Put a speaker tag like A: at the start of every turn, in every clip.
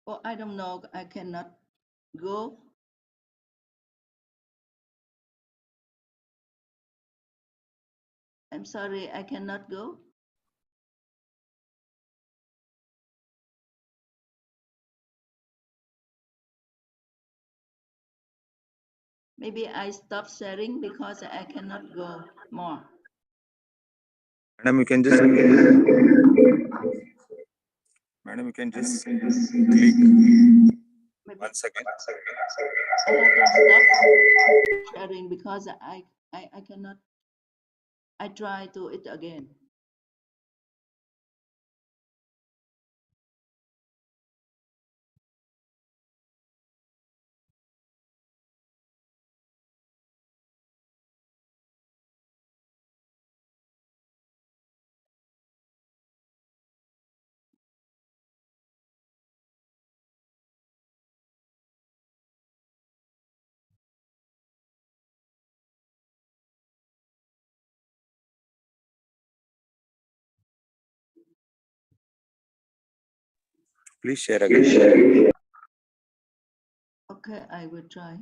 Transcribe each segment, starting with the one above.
A: Oh, I don't know. I cannot go. I'm sorry, I cannot go. Maybe I stop sharing because I cannot go more.
B: Madam, you can just click
A: Maybe
B: once again.
A: I have to stop sharing because I cannot. I try to it again.
B: Please share again.
A: Okay, I will try.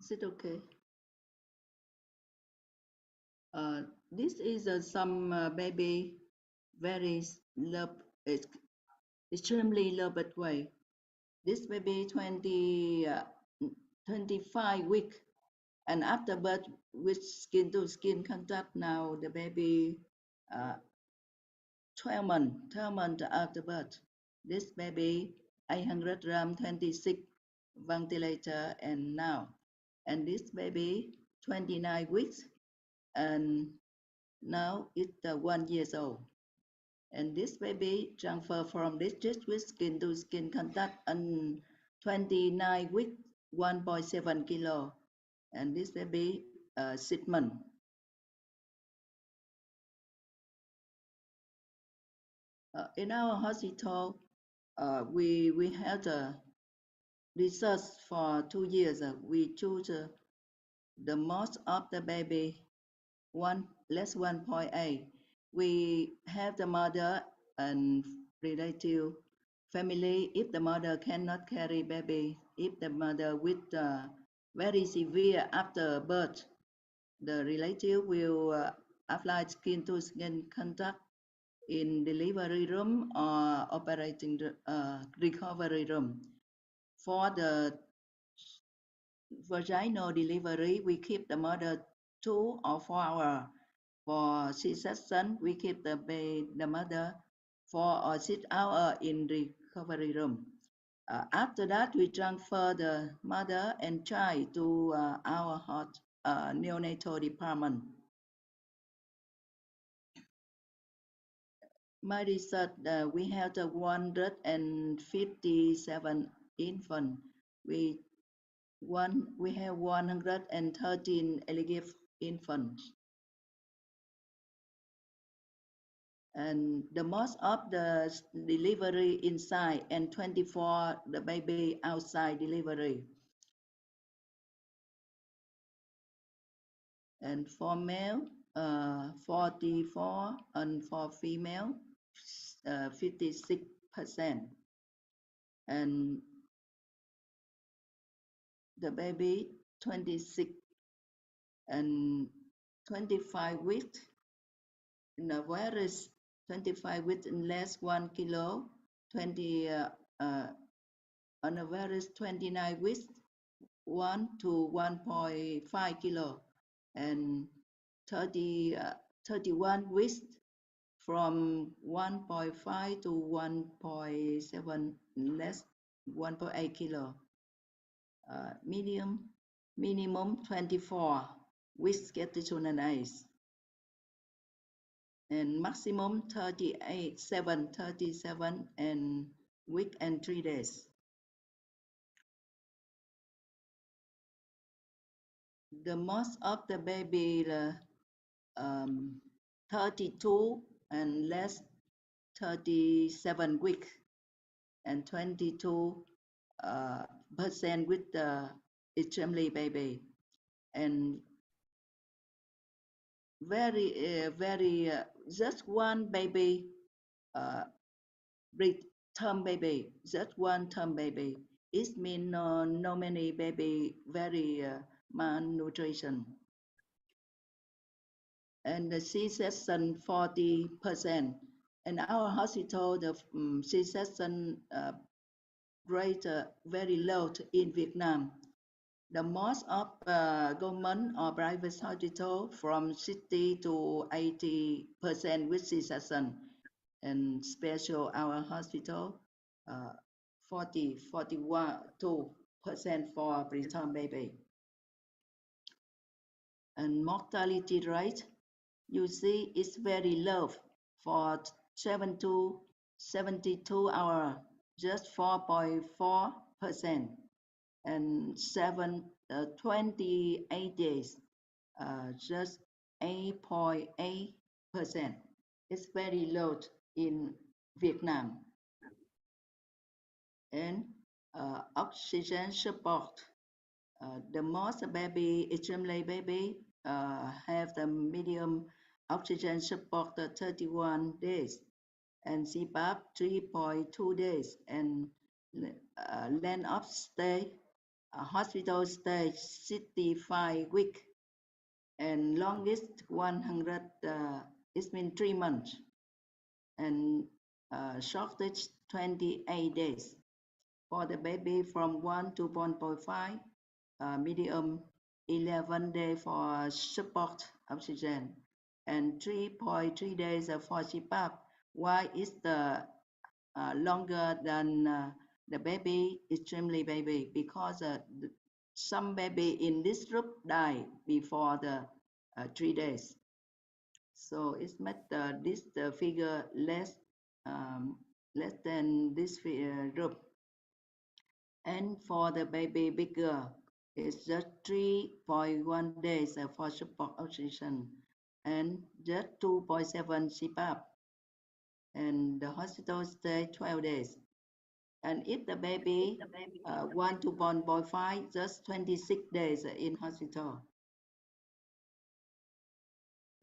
A: Is it okay? This is some baby very love, extremely loved way. This baby 25 week, and after birth with skin to skin contact. Now the baby 12 months after birth. This baby 800 gram 26 ventilator and now, and this baby 29 weeks and now it's 1 year old. And this baby transfer from district with skin to skin contact and 29 weeks, 1.7 kilo. And this baby 6 months. In our hospital, we had a research for 2 years. We choose the most of the baby less 1.8. We have the mother and relative family. If the mother cannot carry baby, if the mother with very severe after birth, the relative will apply skin to skin contact in delivery room or operating recovery room. For the vaginal delivery, we keep the mother 2 or 4 hours. For C-section, we keep the mother 4 or 6 hours in recovery room. After that, we transfer the mother and child to our hot neonatal department. My research, we have 157 infants. We have 113 eligible infants. And the most of the delivery inside and 24 the baby outside delivery. And for male, 44, and for female, 56%. And the baby 26 and 25 weeks. In the virus 25 weeks and less 1 kilo, 20 on a virus 29 weeks 1 to 1.5 kilo, and 31 weeks from 1.5 to 1.7 less 1.8 kilo. minimum 24 with gestational age, and maximum 37 and week and 3 days. The most of the baby 32 and less 37 week, and 22 percent with the extremely baby, and very just one baby term baby, just one term baby. It means no many baby very malnutrition. And the C-section 40%. In our hospital, the C-section rate very low in Vietnam. The most of government or private hospital from 60 to 80% with C-section, and special our hospital 41% for preterm baby. And mortality rate, you see, it's very low for 7 to 72 hours, just 4.4%, and 28 days, just 8.8%. It's very low in Vietnam. And oxygen support. The most baby, extremely baby, have the medium oxygen support 31 days, and CPAP 3.2 days, and length of stay, hospital stay 65 weeks, and longest 100, it's been 3 months, and shortest 28 days. For the baby from 1 to 1.5, medium 11 days for support oxygen, and 3.3 days for CPAP. Why is the longer than the baby, extremely baby? Because some baby in this group die before the 3 days. So it's made this figure less than this group. And for the baby bigger, it's just 3.1 days for support oxygen, and just 2.7 CPAP, and the hospital stay 12 days. And if the baby 1 to 1.5, just 26 days in hospital.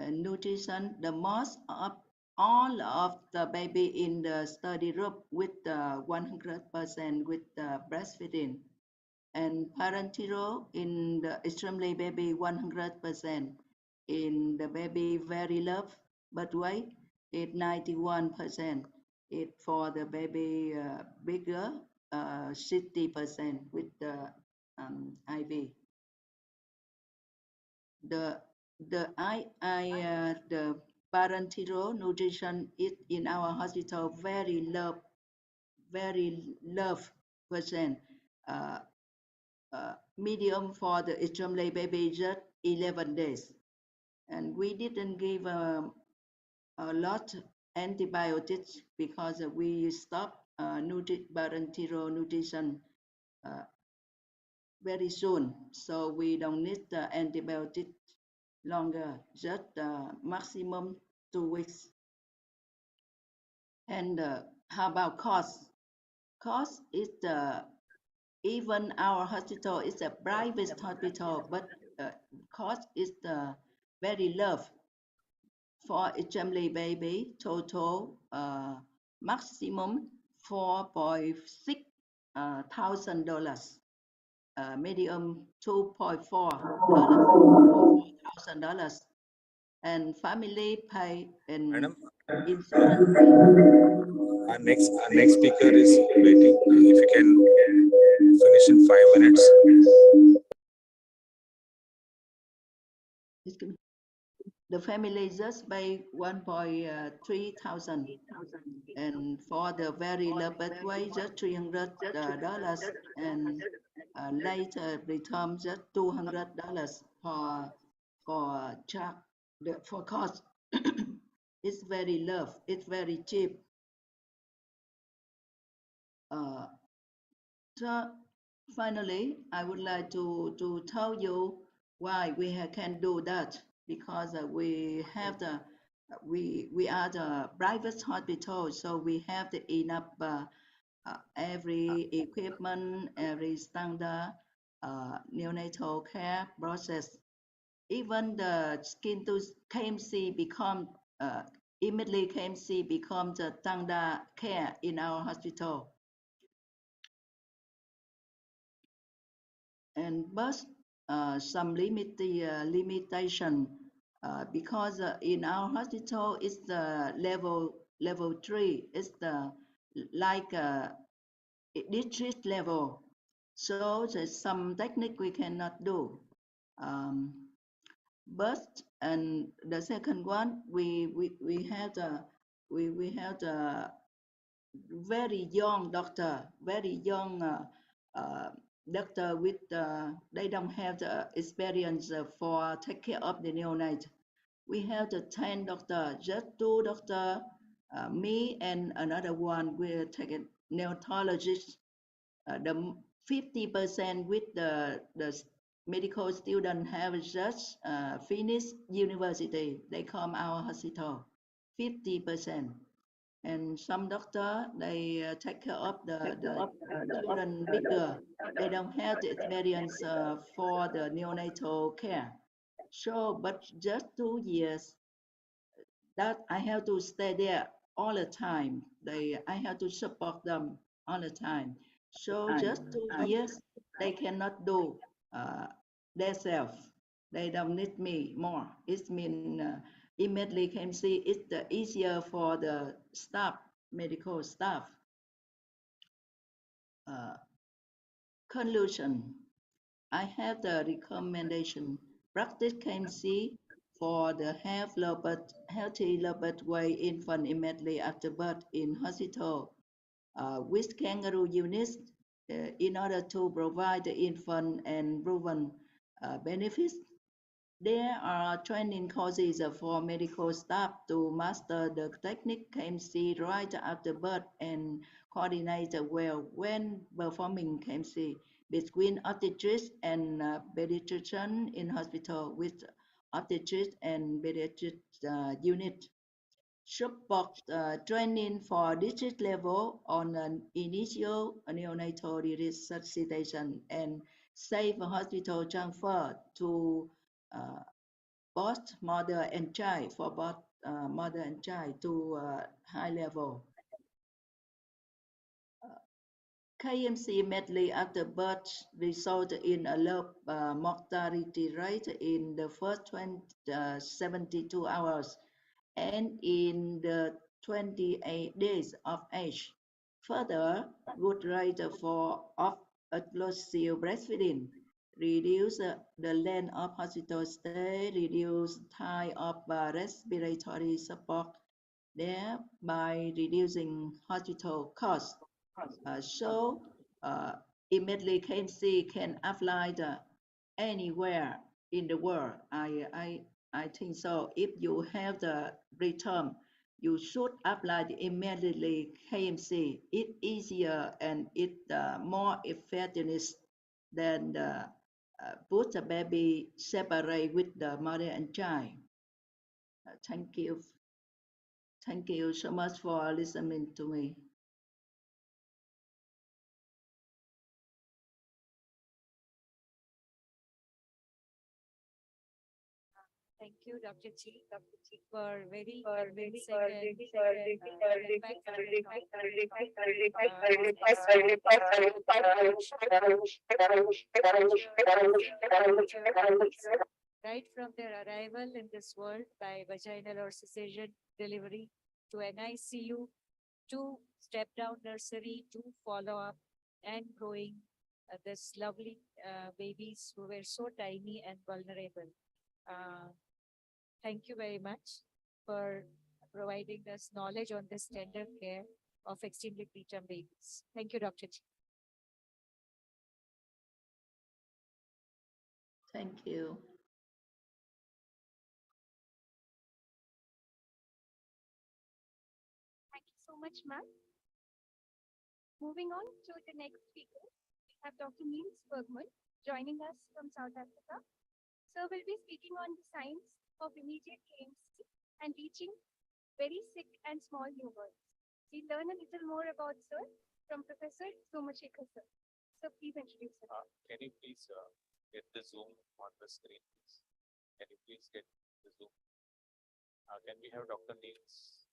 A: And nutrition, the most of all of the baby in the study group with 100% with breastfeeding, and parenteral in the extremely baby 100%, in the baby very love but weight it 91%, it for the baby bigger 60% with the IV. The parenteral nutrition is in our hospital very low percent. Medium for the extremely baby just 11 days, and we didn't give a lot antibiotics because we stopped parenteral nutrition very soon, so we don't need the antibiotics longer, just maximum 2 weeks. And how about cost? Cost is even our hospital is a private hospital, but cost is very low. For extremely baby, total maximum $4.6 thousand, medium $2.4 thousand, and family pay and
B: Madam,
A: insurance pay.
B: our next speaker is waiting. If you can finish in 5 minutes.
A: the family just pay 1.3 thousand, and for the very low pathway just $300, and later return just $200 for charge for cost. It's very low. It's very cheap. Uh, so finally, I would like to tell you why we can do that, because we are the private hospital, so we have the enough every equipment, every standard neonatal care process. Even the skin to KMC become immediately KMC becomes the standard care in our hospital. But some limitation, because in our hospital it's the level 3. It's the like district level, so there's some technique we cannot do. Um, but and the second one, we have the very young doctor, very young doctor with they don't have the experience for take care of the neonate. We have the 10 doctor, just 2 doctor, me and another one will take a neonatologist. The 50% with the medical student have just finished university. They come our hospital, 50%. And some doctor they take care of the children bigger. They don't have the experience for the neonatal care. So, but just 2 years that I have to stay there all the time. I have to support them all the time. So just 2 years they cannot do uh, themselves. They don't need me more. It means immediately can see it's the easier for the staff, medical staff. Uh, Conclusion. I have the recommendation. Practice KMC for the healthy low birth weight infant immediately after birth in hospital with kangaroo units in order to provide the infant and proven benefits. There are training courses for medical staff to master the technique KMC right after birth and coordinate well when performing KMC between obstetrics and pediatrician in hospital with obstetrics and pediatric unit. Support training for district level on an initial neonatal resuscitation and safe hospital transfer to uh, both mother and child, for both mother and child to high level. KMC immediately after birth resulted in a low mortality rate in the first 72 hours and in the 28 days of age. Further, good rate of exclusive breastfeeding reduce the length of hospital stay, reduce time of respiratory support, thereby reducing hospital costs. So immediately KMC can apply anywhere in the world. I think so. If you have the return, you should apply immediately KMC. It's easier and it's more effective than put the baby separate with the mother and child. Thank you. Thank you so much for listening to me.
C: Thank you, Dr. G, for very convincing and impactful talk on right from their arrival in this world by vaginal or cesarean delivery to NICU to step down nursery to follow up and growing this lovely babies who were so tiny and vulnerable. Uh, Thank you very much for providing us knowledge on this tender care of extremely preterm babies. Thank you, Dr. G.
A: Thank you.
D: Thank you so much, ma'am. Moving on to the next speaker, we have Dr. Niels Bergman joining us from South Africa. Sir will be speaking on the science of immediate KMC and reaching very sick and small newborns. We'll learn a little more about Sir from Professor Somashekar sir. So please introduce yourself.
B: Can you please get the Zoom on the screen, please? Can you please get the Zoom? Can we have Dr. Niels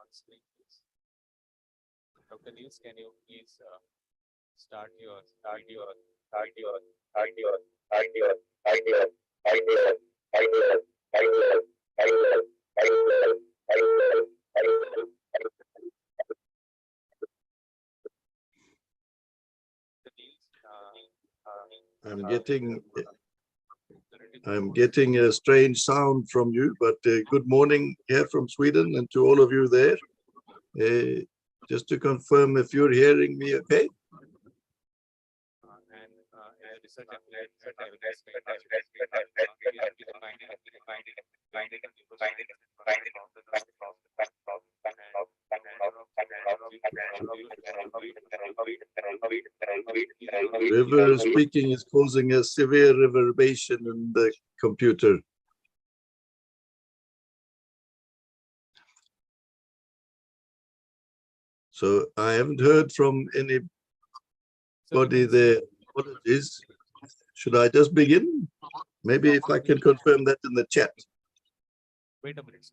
B: on screen, please? Dr. Niels, can you please start your
E: I'm getting a strange sound from you, but good morning here from Sweden and to all of you there. Just to confirm if you're hearing me okay. River speaking is causing a severe reverberation in the computer. So I haven't heard from anybody there. Apologies. Should I just begin? Maybe if I can confirm that in the chat.
B: Wait a minute.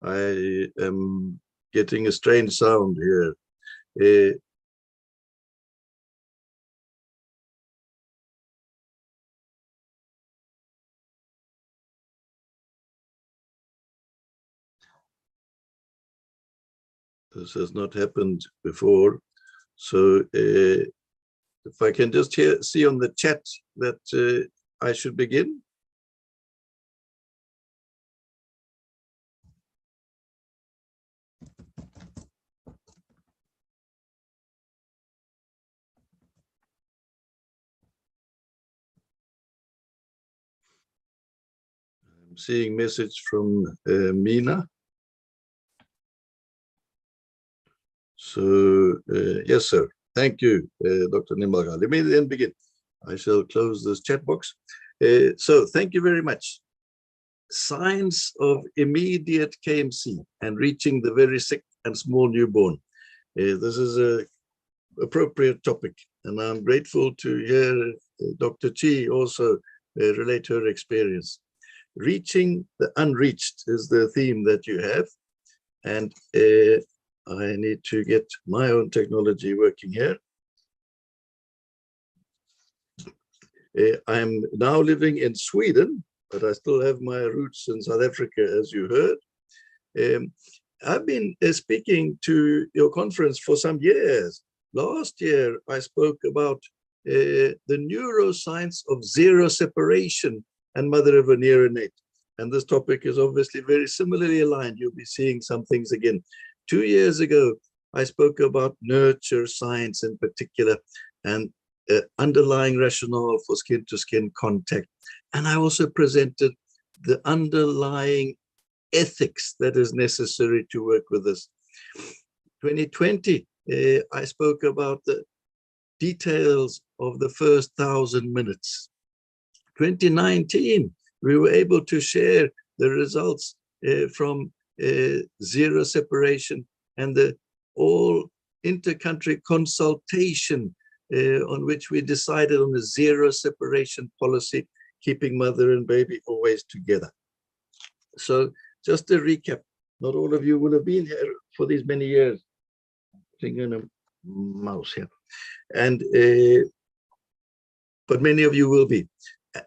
E: I am getting a strange sound here. This has not happened before. So if I can just see on the chat that I should begin. I'm seeing message from Mina. So yes, sir. Thank you, Dr. Nimbalga. Let me then begin. I shall close this chat box. So thank you very much. Signs of immediate KMC and reaching the very sick and small newborn. This is an appropriate topic, and I'm grateful to hear Dr. Chi also relate her experience. Reaching the unreached is the theme that you have, and I need to get my own technology working here. I'm now living in Sweden, but I still have my roots in South Africa, as you heard. I've been speaking to your conference for some years. Last year, I spoke about the neuroscience of zero separation and mother of a neonate. And this topic is obviously very similarly aligned. You'll be seeing some things again. 2 years ago, I spoke about nurture science in particular and underlying rationale for skin-to-skin contact. And I also presented the underlying ethics that is necessary to work with this. 2020, I spoke about the details of the first 1,000 minutes. 2019, we were able to share the results from zero separation and the all inter-country consultation on which we decided on a zero separation policy, keeping mother and baby always together. So just to recap, not all of you will have been here for these many years. Finger a mouse here. And but many of you will be.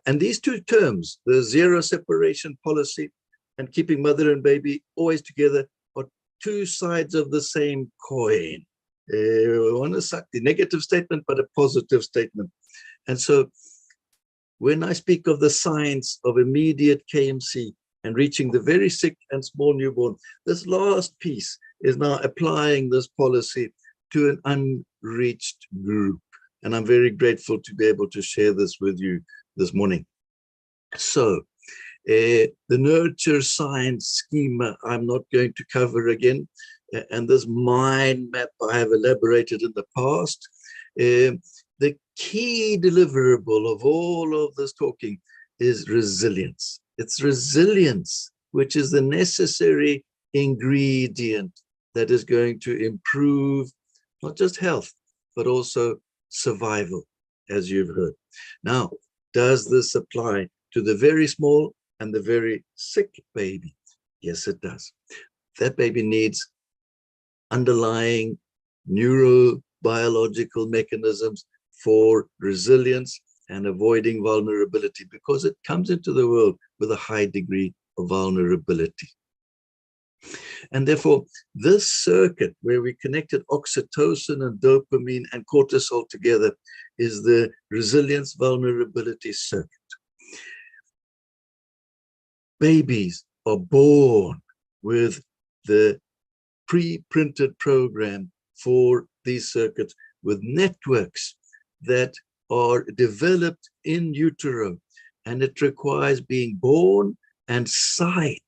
E: And these two terms, the zero separation policy and keeping mother and baby always together, are two sides of the same coin. One is a negative statement, but a positive statement. And so when I speak of the science of immediate KMC and reaching the very sick and small newborn, this last piece is now applying this policy to an unreached group. And I'm very grateful to be able to share this with you this morning. So the nurture science schema, I'm not going to cover again. And this mind map I have elaborated in the past. The key deliverable of all of this talking is resilience. It's resilience, which is the necessary ingredient that is going to improve not just health, but also survival, as you've heard. Now, does this apply to the very small and the very sick baby? Yes, it does. That baby needs underlying neurobiological mechanisms for resilience and avoiding vulnerability, because it comes into the world with a high degree of vulnerability. And therefore, this circuit where we connected oxytocin and dopamine and cortisol together is the resilience vulnerability circuit. Babies are born with the pre-printed program for these circuits, with networks that are developed in utero, and it requires being born and sight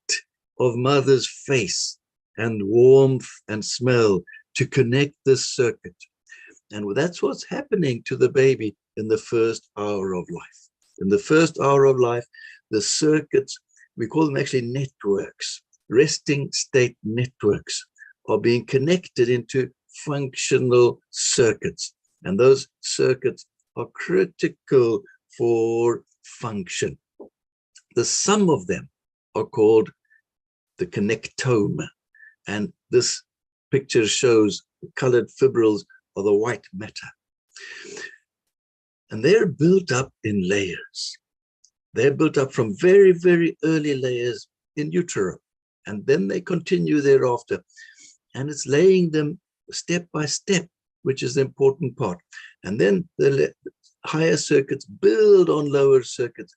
E: of mother's face and warmth and smell to connect this circuit. And that's what's happening to the baby in the first hour of life. In the first hour of life, the circuits, we call them actually networks, resting state networks, are being connected into functional circuits. And those circuits are critical for function. The sum of them are called the connectome. And this picture shows the colored fibrils of the white matter. And they're built up in layers. They're built up from very, very early layers in utero. And then they continue thereafter. And it's laying them step by step, which is the important part. And then the higher circuits build on lower circuits.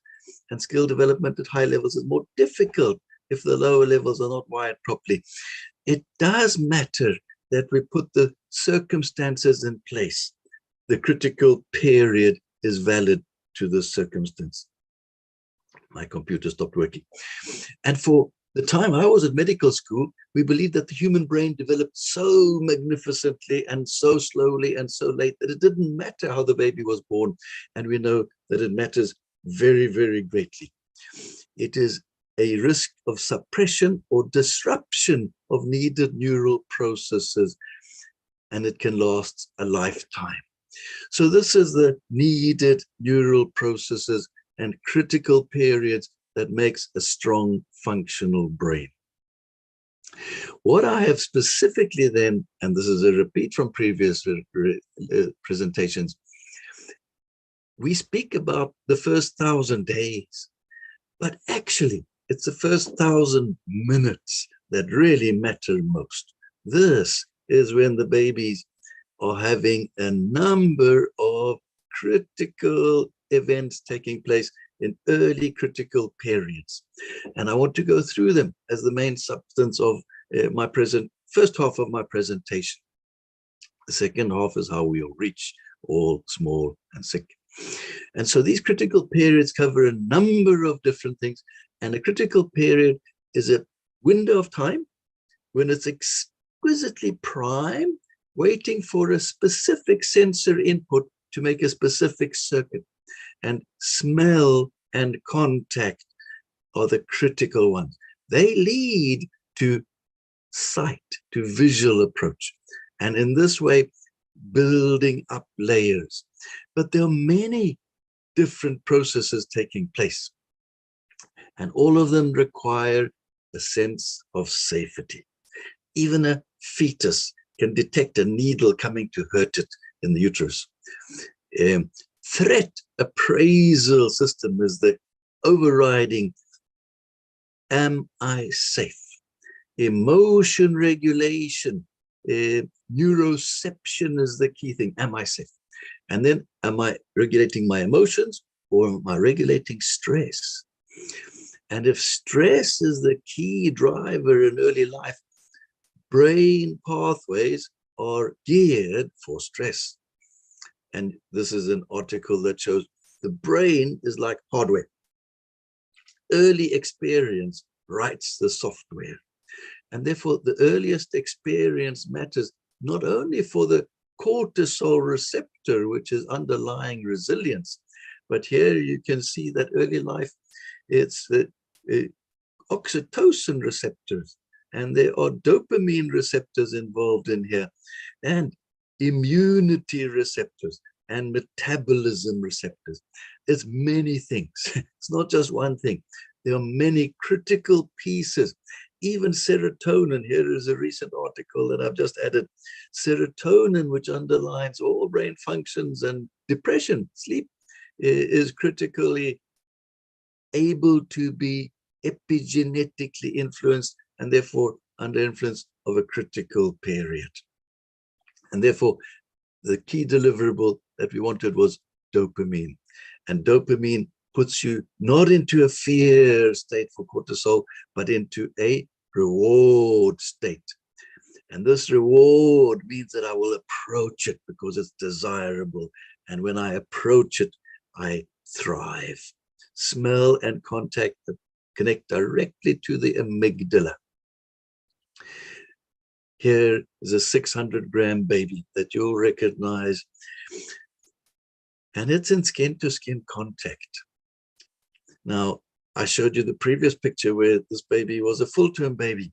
E: And skill development at high levels is more difficult if the lower levels are not wired properly. It does matter that we put the circumstances in place. The critical period is valid to the circumstance. My computer stopped working. And for the time I was at medical school, we believed that the human brain developed so magnificently and so slowly and so late that it didn't matter how the baby was born. And we know that it matters very, very greatly. It is a risk of suppression or disruption of needed neural processes, and it can last a lifetime. So this is the needed neural processes and critical periods that makes a strong functional brain. What I have specifically then, and this is a repeat from previous presentations, we speak about the first 1,000 days, but actually it's the first 1,000 minutes that really matter most. This is when the babies are having a number of critical events taking place in early critical periods. And I want to go through them as the main substance of my first half of my presentation. The second half is how we'll reach all small and sick. And so these critical periods cover a number of different things. And a critical period is a window of time when it's exquisitely prime, waiting for a specific sensor input to make a specific circuit. And smell and contact are the critical ones. They lead to sight, to visual approach. And in this way, building up layers. But there are many different processes taking place, and all of them require a sense of safety. Even a fetus can detect a needle coming to hurt it in the uterus. Threat appraisal system is the overriding, am I safe? Emotion regulation, neuroception is the key thing, am I safe? And then, am I regulating my emotions, or am I regulating stress? And if stress is the key driver in early life, brain pathways are geared for stress. And this is an article that shows the brain is like hardware. Early experience writes the software. And therefore, the earliest experience matters not only for the cortisol receptor, which is underlying resilience, but here you can see that early life, it's the oxytocin receptors, and there are dopamine receptors involved in here, and immunity receptors, and metabolism receptors. There's many things. It's not just one thing. There are many critical pieces. Even serotonin, here is a recent article that I've just added. Serotonin, which underlines all brain functions and depression, sleep, is critically able to be epigenetically influenced, and therefore under influence of a critical period. And therefore, the key deliverable that we wanted was dopamine. And dopamine puts you not into a fear state for cortisol, but into a reward state. And this reward means that I will approach it because it's desirable. And when I approach it, I thrive. Smell and contact connect directly to the amygdala. Here is a 600-gram baby that you'll recognize. And it's in skin-to-skin contact. Now, I showed you the previous picture where this baby was a full-term baby.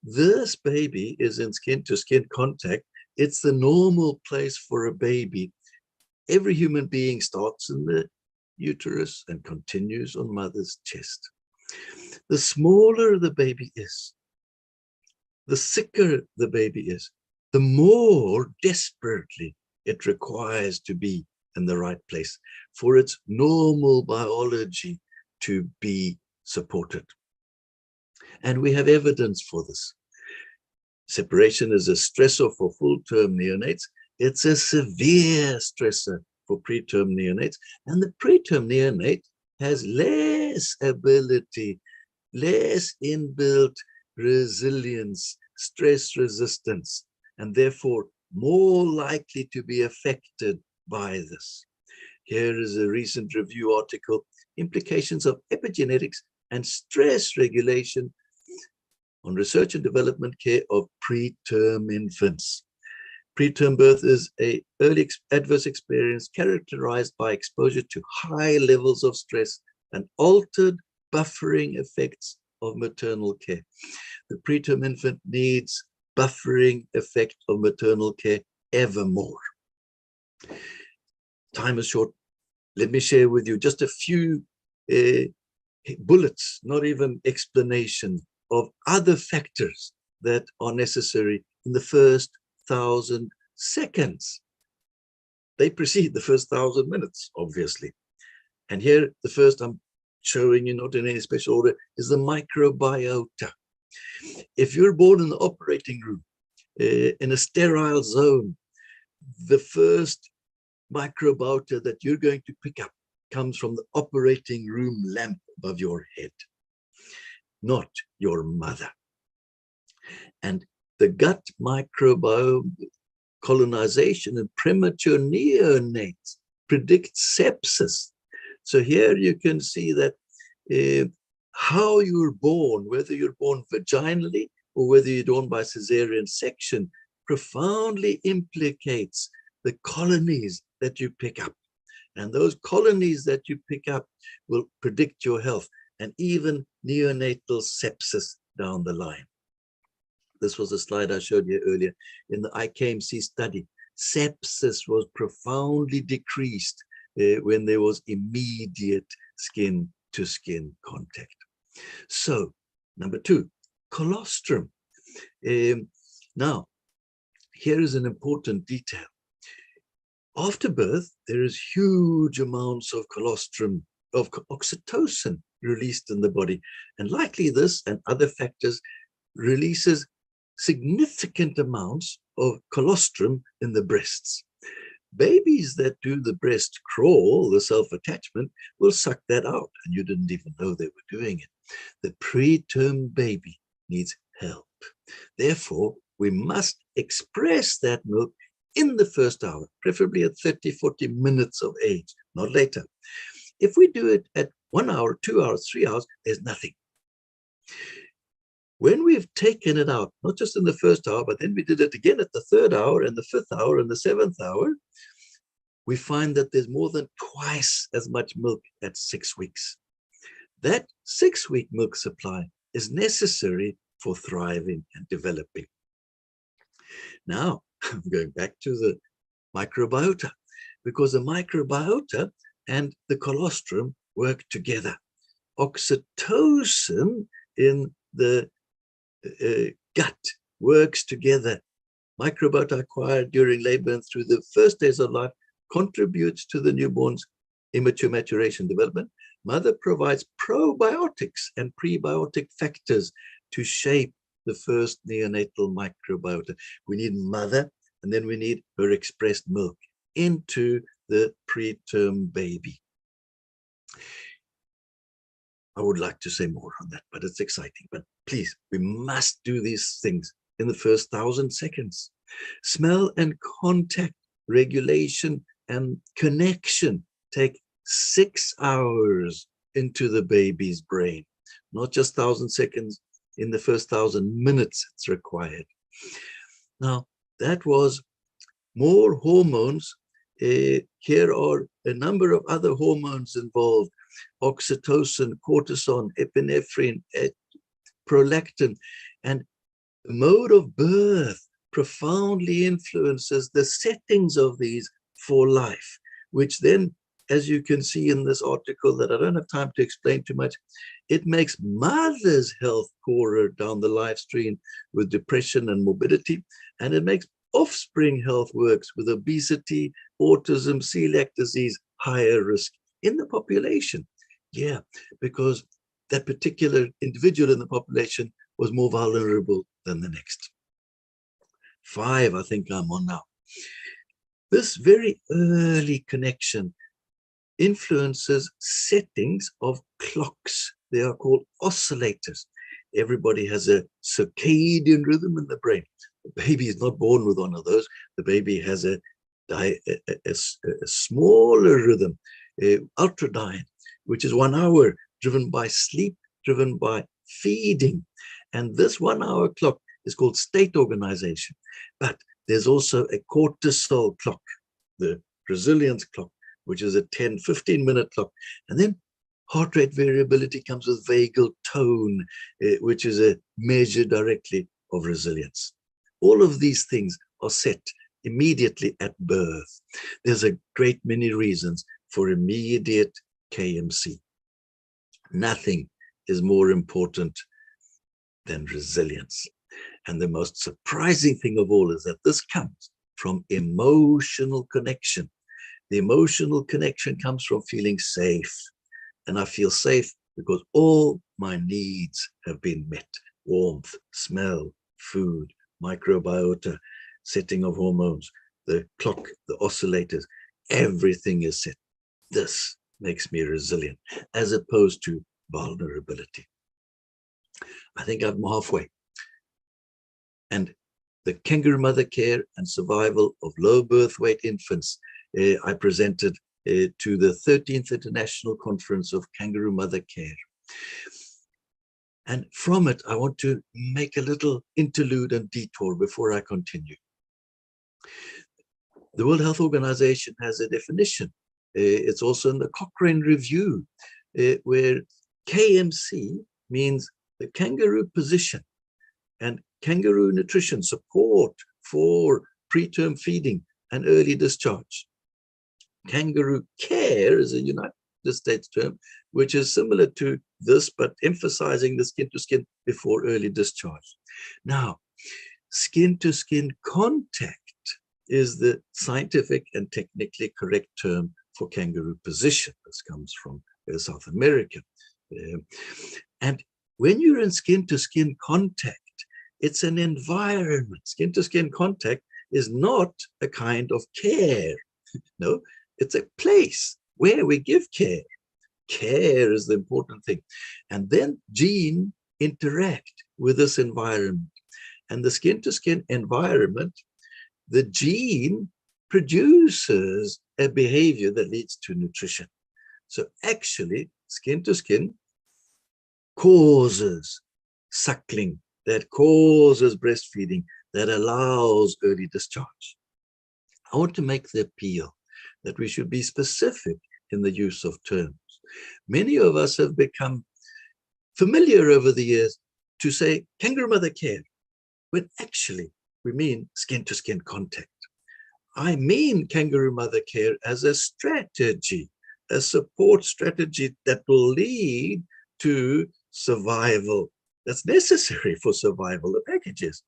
E: This baby is in skin-to-skin contact. It's the normal place for a baby. Every human being starts in the uterus and continues on mother's chest. The smaller the baby is, the sicker the baby is, the more desperately it requires to be in the right place for its normal biology to be supported. And we have evidence for this. Separation is a stressor for full-term neonates. It's a severe stressor for preterm neonates. And the preterm neonate has less ability, less inbuilt resilience, stress resistance, and therefore more likely to be affected by this. Here is a recent review article, Implications of Epigenetics and Stress Regulation on Research and Development Care of Preterm Infants. Preterm birth is an early adverse experience characterized by exposure to high levels of stress and altered buffering effects of maternal care. The preterm infant needs buffering effect of maternal care evermore. Time is short. Let me share with you just a few bullets, not even explanation, of other factors that are necessary in the first 1,000 seconds. They precede the first 1,000 minutes, obviously. And here, the first I'm showing you, not in any special order, is the microbiota. If you're born in the operating room, in a sterile zone, the first microbiota that you're going to pick up comes from the operating room lamp above your head, not your mother. And the gut microbiome colonization in premature neonates predicts sepsis. So here you can see that how you're born, whether you're born vaginally or whether you're born by cesarean section, profoundly implicates the colonies that you pick up. And those colonies that you pick up will predict your health and even neonatal sepsis down the line. This was a slide I showed you earlier in the Kmc study. Sepsis was profoundly decreased when there was immediate skin-to-skin contact. So, number 2, colostrum. Now, here is an important detail. After birth, there is huge amounts of colostrum, of oxytocin released in the body. And likely this and other factors releases significant amounts of colostrum in the breasts. Babies that do the breast crawl, the self-attachment, will suck that out, and you didn't even know they were doing it. The preterm baby needs help. Therefore, we must express that milk in the first hour, preferably at 30, 40 minutes of age, not later. If we do it at 1 hour, 2 hours, 3 hours, there's nothing. When we've taken it out, not just in the first hour, but then we did it again at the 3rd hour and the 5th hour and the 7th hour, we find that there's more than twice as much milk at 6 weeks. That 6-week milk supply is necessary for thriving and developing. Now, I'm going back to the microbiota, because the microbiota and the colostrum work together. Oxytocin in the gut works together. Microbiota acquired during labor and through the first days of life contributes to the newborn's immature maturation development. Mother provides probiotics and prebiotic factors to shape the first neonatal microbiota. We need mother, and then we need her expressed milk into the preterm baby. I would like to say more on that, but it's exciting. But please, we must do these things in the first 1,000 seconds. Smell and contact regulation and connection take 6 hours into the baby's brain, not just 1,000 seconds. In the first 1,000 minutes, it's required. Now, that was more hormones. Here are a number of other hormones involved: oxytocin, cortisol, epinephrine, prolactin. And the mode of birth profoundly influences the settings of these for life, which then, as you can see in this article that I don't have time to explain too much, it makes mother's health poorer down the life stream with depression and morbidity, and it makes offspring health worse with obesity, autism, celiac disease, higher risk in the population. Yeah, because that particular individual in the population was more vulnerable than the next. 5, I think I'm on now. This very early connection influences settings of clocks. They are called oscillators. Everybody has a circadian rhythm in the brain. The baby is not born with one of those. The baby has a smaller rhythm, ultradian, which is 1 hour, driven by sleep, driven by feeding. And this 1 hour clock is called state organization. But there's also a cortisol clock, the resilience clock, which is a 10, 15-minute clock. And then heart rate variability comes with vagal tone, which is a measure directly of resilience. All of these things are set immediately at birth. There's a great many reasons for immediate KMC. Nothing is more important than resilience. And the most surprising thing of all is that this comes from emotional connection. The emotional connection comes from feeling safe. And I feel safe because all my needs have been met: warmth, smell, food, microbiota, setting of hormones, the clock, the oscillators, everything is set. This makes me resilient as opposed to vulnerability. I think I'm halfway. And the kangaroo mother care and survival of low birth weight infants, I presented to the 13th International Conference of Kangaroo Mother Care. And from it, I want to make a little interlude and detour before I continue. The World Health Organization has a definition. It's also in the Cochrane Review, where KMC means the kangaroo position, and kangaroo nutrition support for preterm feeding and early discharge. Kangaroo care is a United States term, which is similar to this, but emphasizing the skin-to-skin before early discharge. Now, skin-to-skin contact is the scientific and technically correct term for kangaroo position. This comes from South America. And when you're in skin-to-skin contact, it's an environment. Skin-to-skin contact is not a kind of care. No, it's a place where we give care. Care is the important thing. And then gene interact with this environment. And the skin-to-skin environment, the gene produces a behavior that leads to nutrition. So actually, skin-to-skin causes suckling, that causes breastfeeding, that allows early discharge. I want to make the appeal that we should be specific in the use of terms. Many of us have become familiar over the years to say kangaroo mother care, when actually we mean skin-to-skin contact. I mean kangaroo mother care as a strategy, a support strategy that will lead to survival. That's necessary for survival, the packages.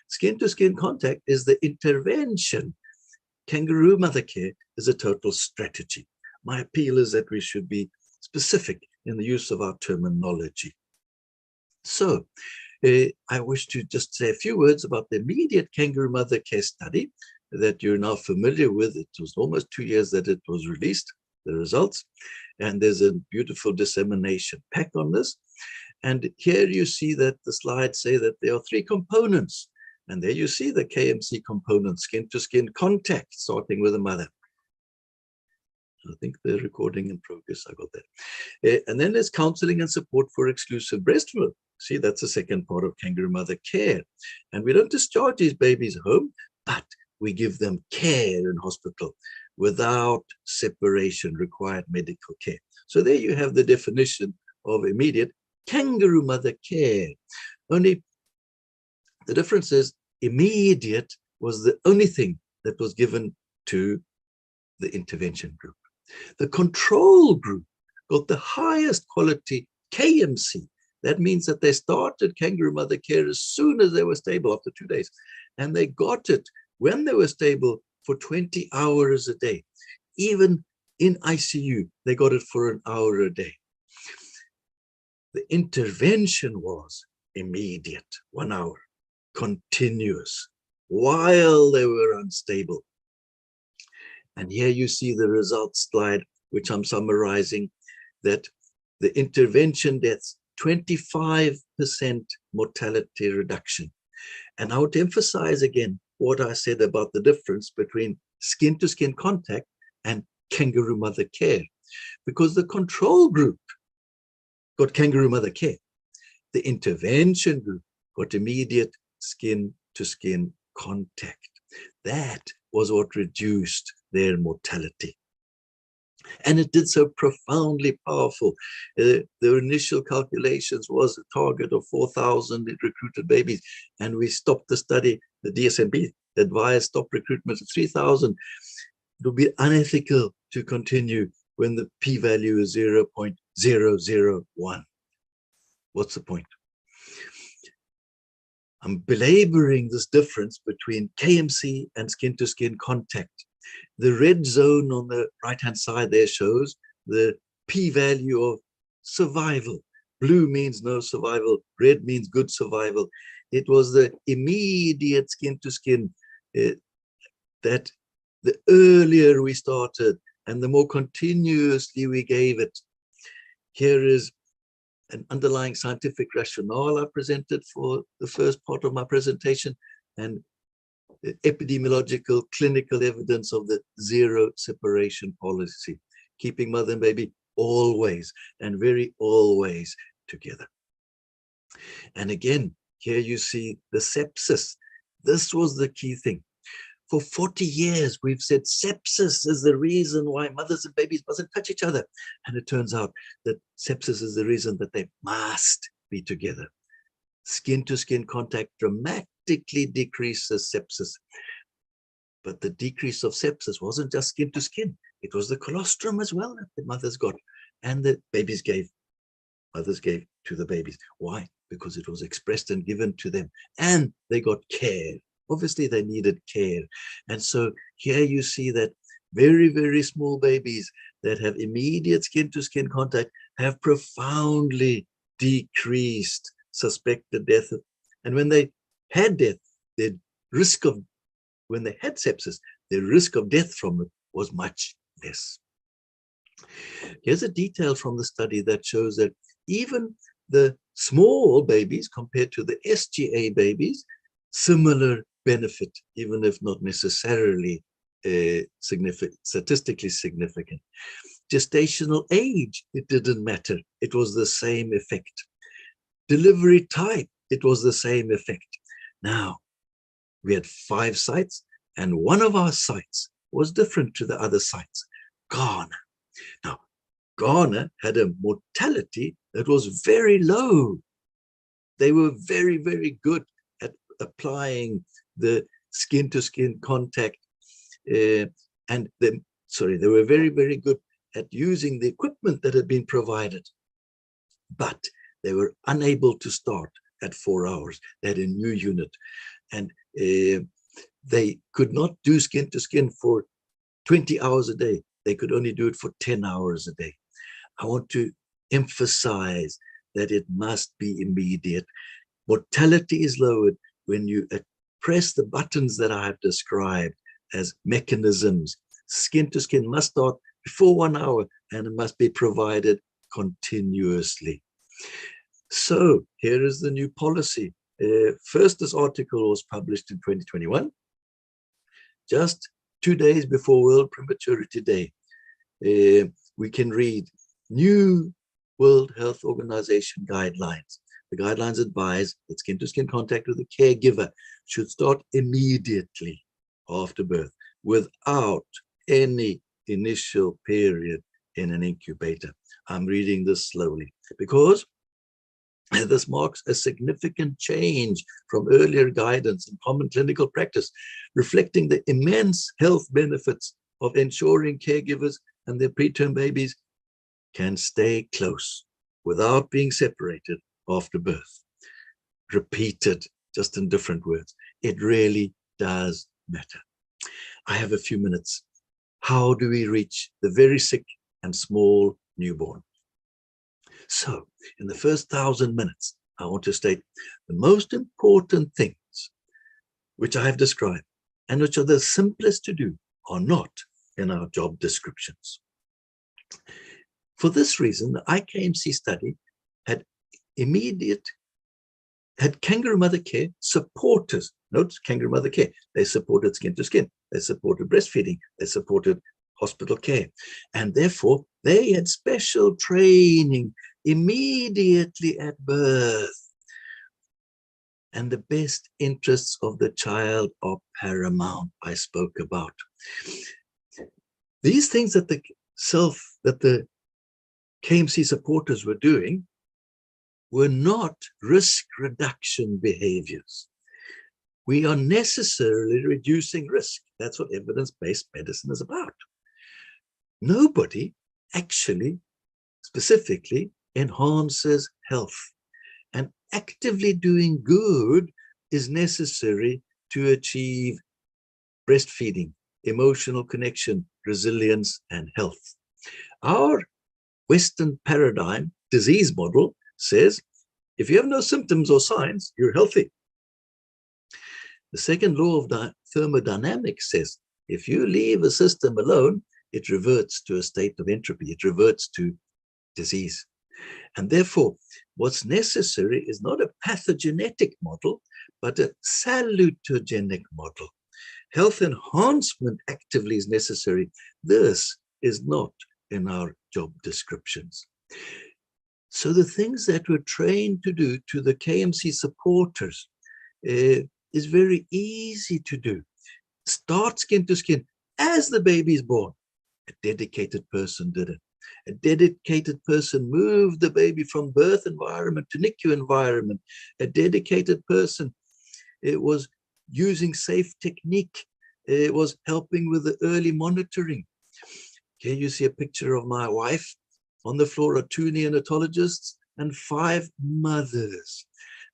E: Skin-to-skin contact is the intervention. Kangaroo mother care is a total strategy. My appeal is that we should be specific in the use of our terminology. So, I wish to just say a few words about the immediate kangaroo mother care study that you're now familiar with. It was almost 2 years that it was released, the results, and there's a beautiful dissemination pack on this. And here you see that the slides say that there are 3 components. And there you see the KMC component, skin-to-skin contact, starting with the mother. I think the recording in progress, I got that. And then there's counseling and support for exclusive breast milk. See, that's the second part of kangaroo mother care. And we don't discharge these babies home, but we give them care in hospital without separation, required medical care. So there you have the definition of immediate kangaroo mother care. Only the difference is immediate was the only thing that was given to the intervention group. The control group got the highest quality KMC. That means that they started kangaroo mother care as soon as they were stable, after 2 days. And they got it when they were stable for 20 hours a day. Even in ICU, they got it for an hour a day. The intervention was immediate, 1 hour, continuous, while they were unstable. And here you see the results slide, which I'm summarizing, that the intervention deaths, 25% mortality reduction. And I would emphasize again what I said about the difference between skin-to-skin contact and kangaroo mother care, because the control group got kangaroo mother care. The intervention group got immediate skin-to-skin contact. That was what reduced their mortality. And it did so profoundly powerful. The initial calculations was a target of 4,000 recruited babies, and we stopped the study. The DSMB advised stop recruitment of 3,000. It would be unethical to continue when the p-value is 0.001. What's the point? I'm belaboring this difference between KMC and skin-to-skin contact. The red zone on the right-hand side there shows the p-value of survival. Blue means no survival, red means good survival. It was the immediate skin-to-skin that the earlier we started and the more continuously we gave it. Here is an underlying scientific rationale I presented for the first part of my presentation, and the epidemiological clinical evidence of the zero separation policy, keeping mother and baby always and very always together. And again, here you see the sepsis. This was the key thing. For 40 years, we've said sepsis is the reason why mothers and babies mustn't touch each other. And it turns out that sepsis is the reason that they must be together. Skin-to-skin contact dramatically decreases sepsis. But the decrease of sepsis wasn't just skin to skin. It was the colostrum as well that the mothers got. And the mothers gave to the babies. Why? Because it was expressed and given to them. And they got care. Obviously, they needed care. And so here you see that very, very small babies that have immediate skin-to-skin contact have profoundly decreased suspected death. And when they had death, their risk of, when they had sepsis, the risk of death from it was much less. Here's a detail from the study that shows that even the small babies compared to the SGA babies, similar benefit, even if not necessarily statistically significant. Gestational age, it didn't matter. It was the same effect. Delivery type, it was the same effect. Now, we had 5 sites, and one of our sites was different to the other sites, Ghana. Now, Ghana had a mortality that was very low. They were very, very good at applying the skin-to-skin contact, and they were very, very good at using the equipment that had been provided. But they were unable to start at 4 hours. They had a new unit, and they could not do skin-to-skin for 20 hours a day. They could only do it for 10 hours a day. I want to emphasize that it must be immediate. Mortality is lowered when you press the buttons that I have described as mechanisms. Skin-to-skin must start before 1 hour, and it must be provided continuously. So here is the new policy. First, this article was published in 2021, just 2 days before World Prematurity Day. We can read new World Health Organization guidelines. The guidelines advise that skin-to-skin contact with the caregiver should start immediately after birth without any initial period in an incubator. I'm reading this slowly because this marks a significant change from earlier guidance and common clinical practice, reflecting the immense health benefits of ensuring caregivers and their preterm babies can stay close without being separated after birth. Repeated, just in different words. It really does matter. I have a few minutes. How do we reach the very sick and small newborn? So, in the first 1,000 minutes, I want to state the most important things which I have described and which are the simplest to do are not in our job descriptions. For this reason, the IKMC study had kangaroo mother care supporters. Note kangaroo mother care. They supported skin to skin. They supported breastfeeding. They supported hospital care. And therefore, they had special training immediately at birth. And the best interests of the child are paramount, I spoke about. These things that the KMC supporters were doing were not risk reduction behaviors. We are necessarily reducing risk. That's what evidence-based medicine is about. Nobody actually specifically enhances health, and actively doing good is necessary to achieve breastfeeding, emotional connection, resilience, and health. Our Western paradigm disease model says, if you have no symptoms or signs, you're healthy. The second law of thermodynamics says, if you leave a system alone, it reverts to a state of entropy. It reverts to disease. And therefore, what's necessary is not a pathogenetic model, but a salutogenic model. Health enhancement actively is necessary. This is not in our job descriptions. So the things that we're trained to do to the KMC supporters is very easy to do. Start skin to skin as the baby is born. A dedicated person did it. A dedicated person moved the baby from birth environment to NICU environment. A dedicated person, it was using safe technique was helping with the early monitoring. Here you see a picture of my wife. On the floor are 2 neonatologists and 5 mothers.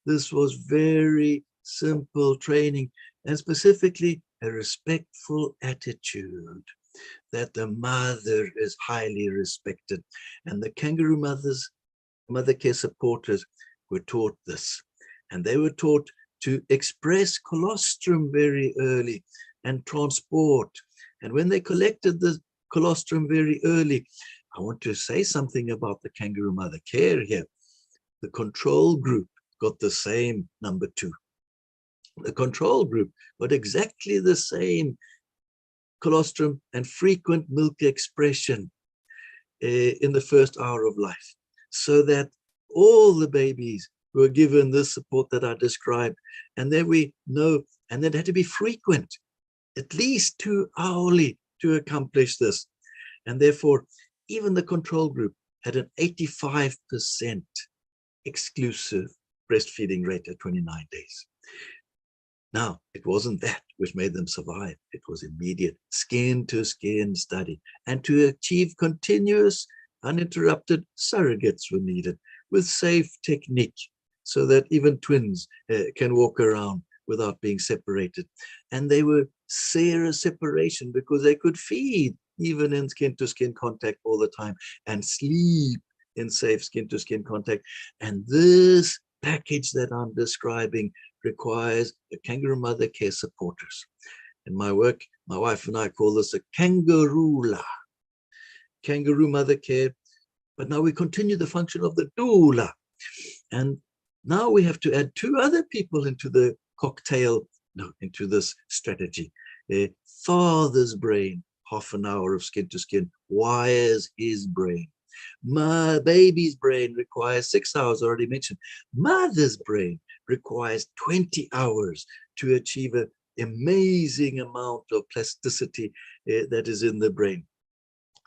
E: This was very simple training, and specifically a respectful attitude that the mother is highly respected. And the kangaroo mothers, mother care supporters were taught this. And they were taught to express colostrum very early and transport. And when they collected the colostrum very early, I want to say something about the kangaroo mother care here. The control group got the same number 2. The control group got exactly the same colostrum and frequent milk expression in the first hour of life, so that all the babies were given this support that I described. And then we know, and it had to be frequent, at least 2 hourly to accomplish this. And therefore, even the control group had an 85% exclusive breastfeeding rate at 29 days. Now, it wasn't that which made them survive. It was immediate skin-to-skin study. And to achieve continuous, uninterrupted surrogates were needed with safe technique so that even twins can walk around without being separated. And they were separation because they could feed even in skin-to-skin contact all the time and sleep in safe skin-to-skin contact. And this package that I'm describing requires the kangaroo mother care supporters. In my work, my wife and I call this a kangaroula, kangaroo mother care. But now we continue the function of the doula. And now we have to add 2 other people into the cocktail, into this strategy. Father's brain, half an hour of skin to skin, wires his brain. My baby's brain requires 6 hours, already mentioned. Mother's brain requires 20 hours to achieve an amazing amount of plasticity that is in the brain.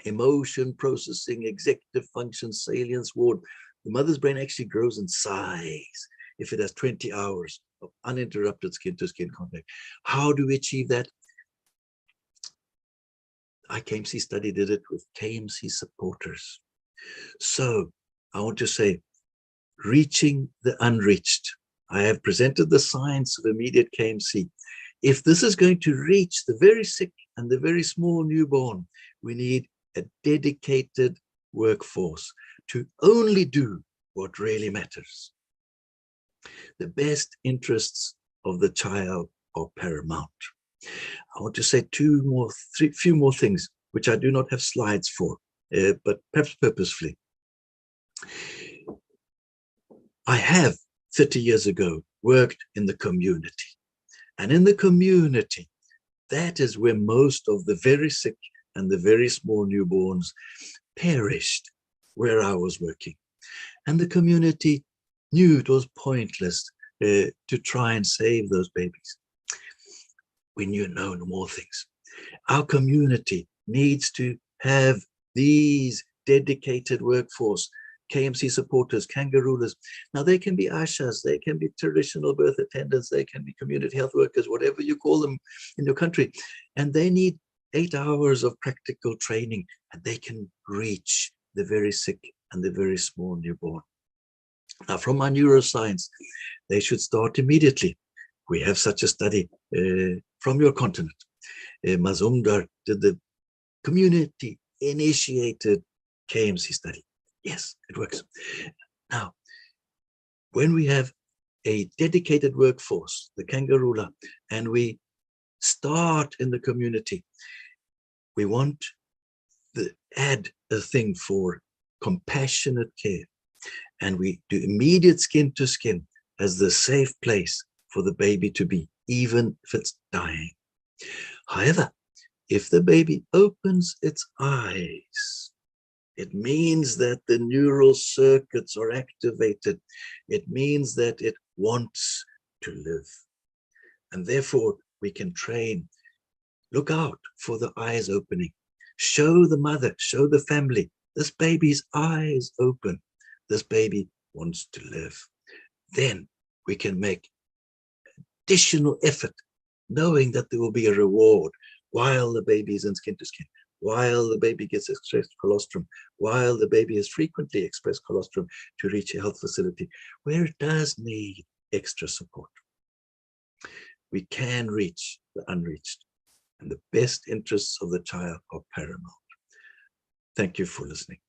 E: Emotion processing, executive function, salience, ward. The mother's brain actually grows in size if it has 20 hours of uninterrupted skin-to-skin contact. How do we achieve that? Kmc study did it with Kmc supporters. So I want to say, reaching the unreached. I have presented the science of immediate Kmc. If this is going to reach the very sick and the very small newborn, we need a dedicated workforce to only do what really matters. The best interests of the child are paramount. I want to say few more things, which I do not have slides for, but perhaps purposefully. I have 30 years ago worked in the community, and in the community, that is where most of the very sick and the very small newborns perished where I was working. And the community knew it was pointless to try and save those babies. We knew no more things. Our community needs to have these dedicated workforce, Kmc supporters, kangaroolas. Now they can be ashas, they can be traditional birth attendants, they can be community health workers, whatever you call them in your country. And they need 8 hours of practical training, and they can reach the very sick and the very small newborn. Now, from my neuroscience, they should start immediately. We have such a study from your continent. Mazumdar did the community-initiated Kmc study. Yes, it works. Now, when we have a dedicated workforce, the kangaroula, and we start in the community, we want to add a thing for compassionate care. And we do immediate skin to skin as the safe place for the baby to be, even if it's dying. However, if the baby opens its eyes, it means that the neural circuits are activated. It means that it wants to live. And therefore, we can train. Look out for the eyes opening. Show the mother, show the family, this baby's eyes open. This baby wants to live. Then we can make additional effort knowing that there will be a reward while the baby is in skin to skin, while the baby gets expressed colostrum, while the baby has frequently expressed colostrum to reach a health facility where it does need extra support. We can reach the unreached, and the best interests of the child are paramount. Thank you for listening.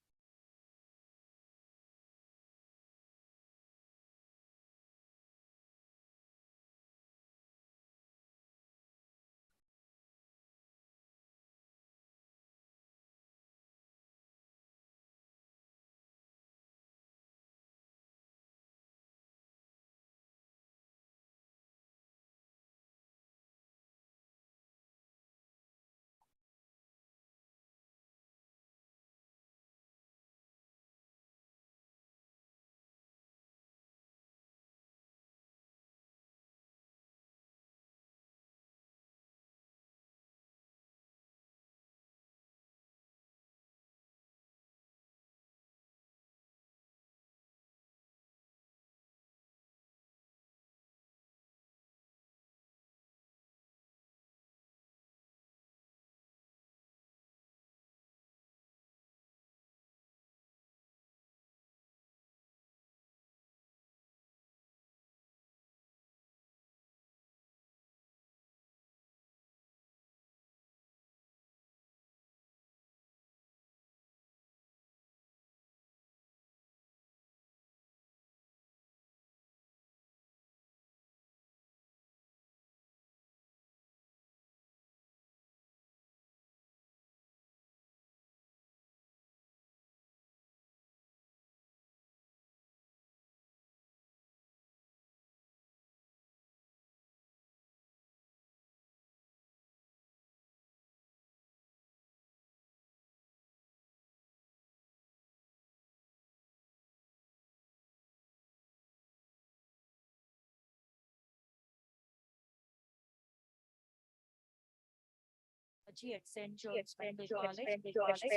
C: At St. John's Medical College,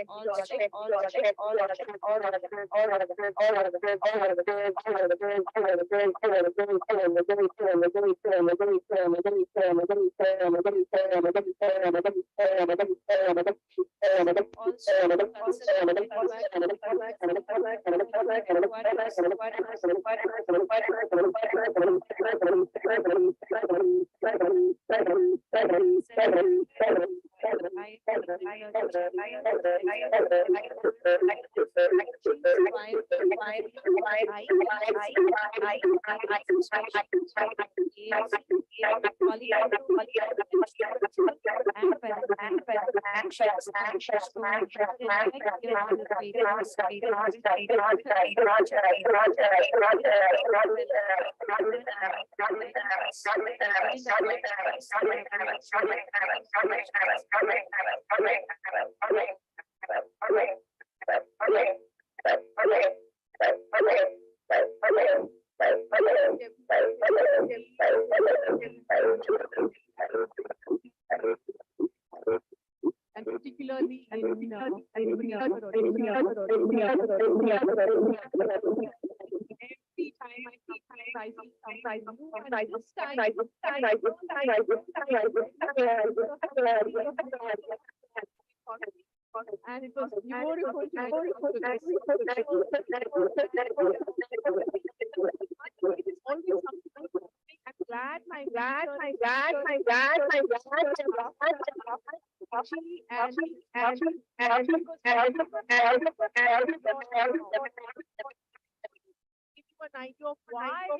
C: also
F: and particularly in every time I see crisis, and this time, and it was beautiful to it is always something. I'm glad my an idea of why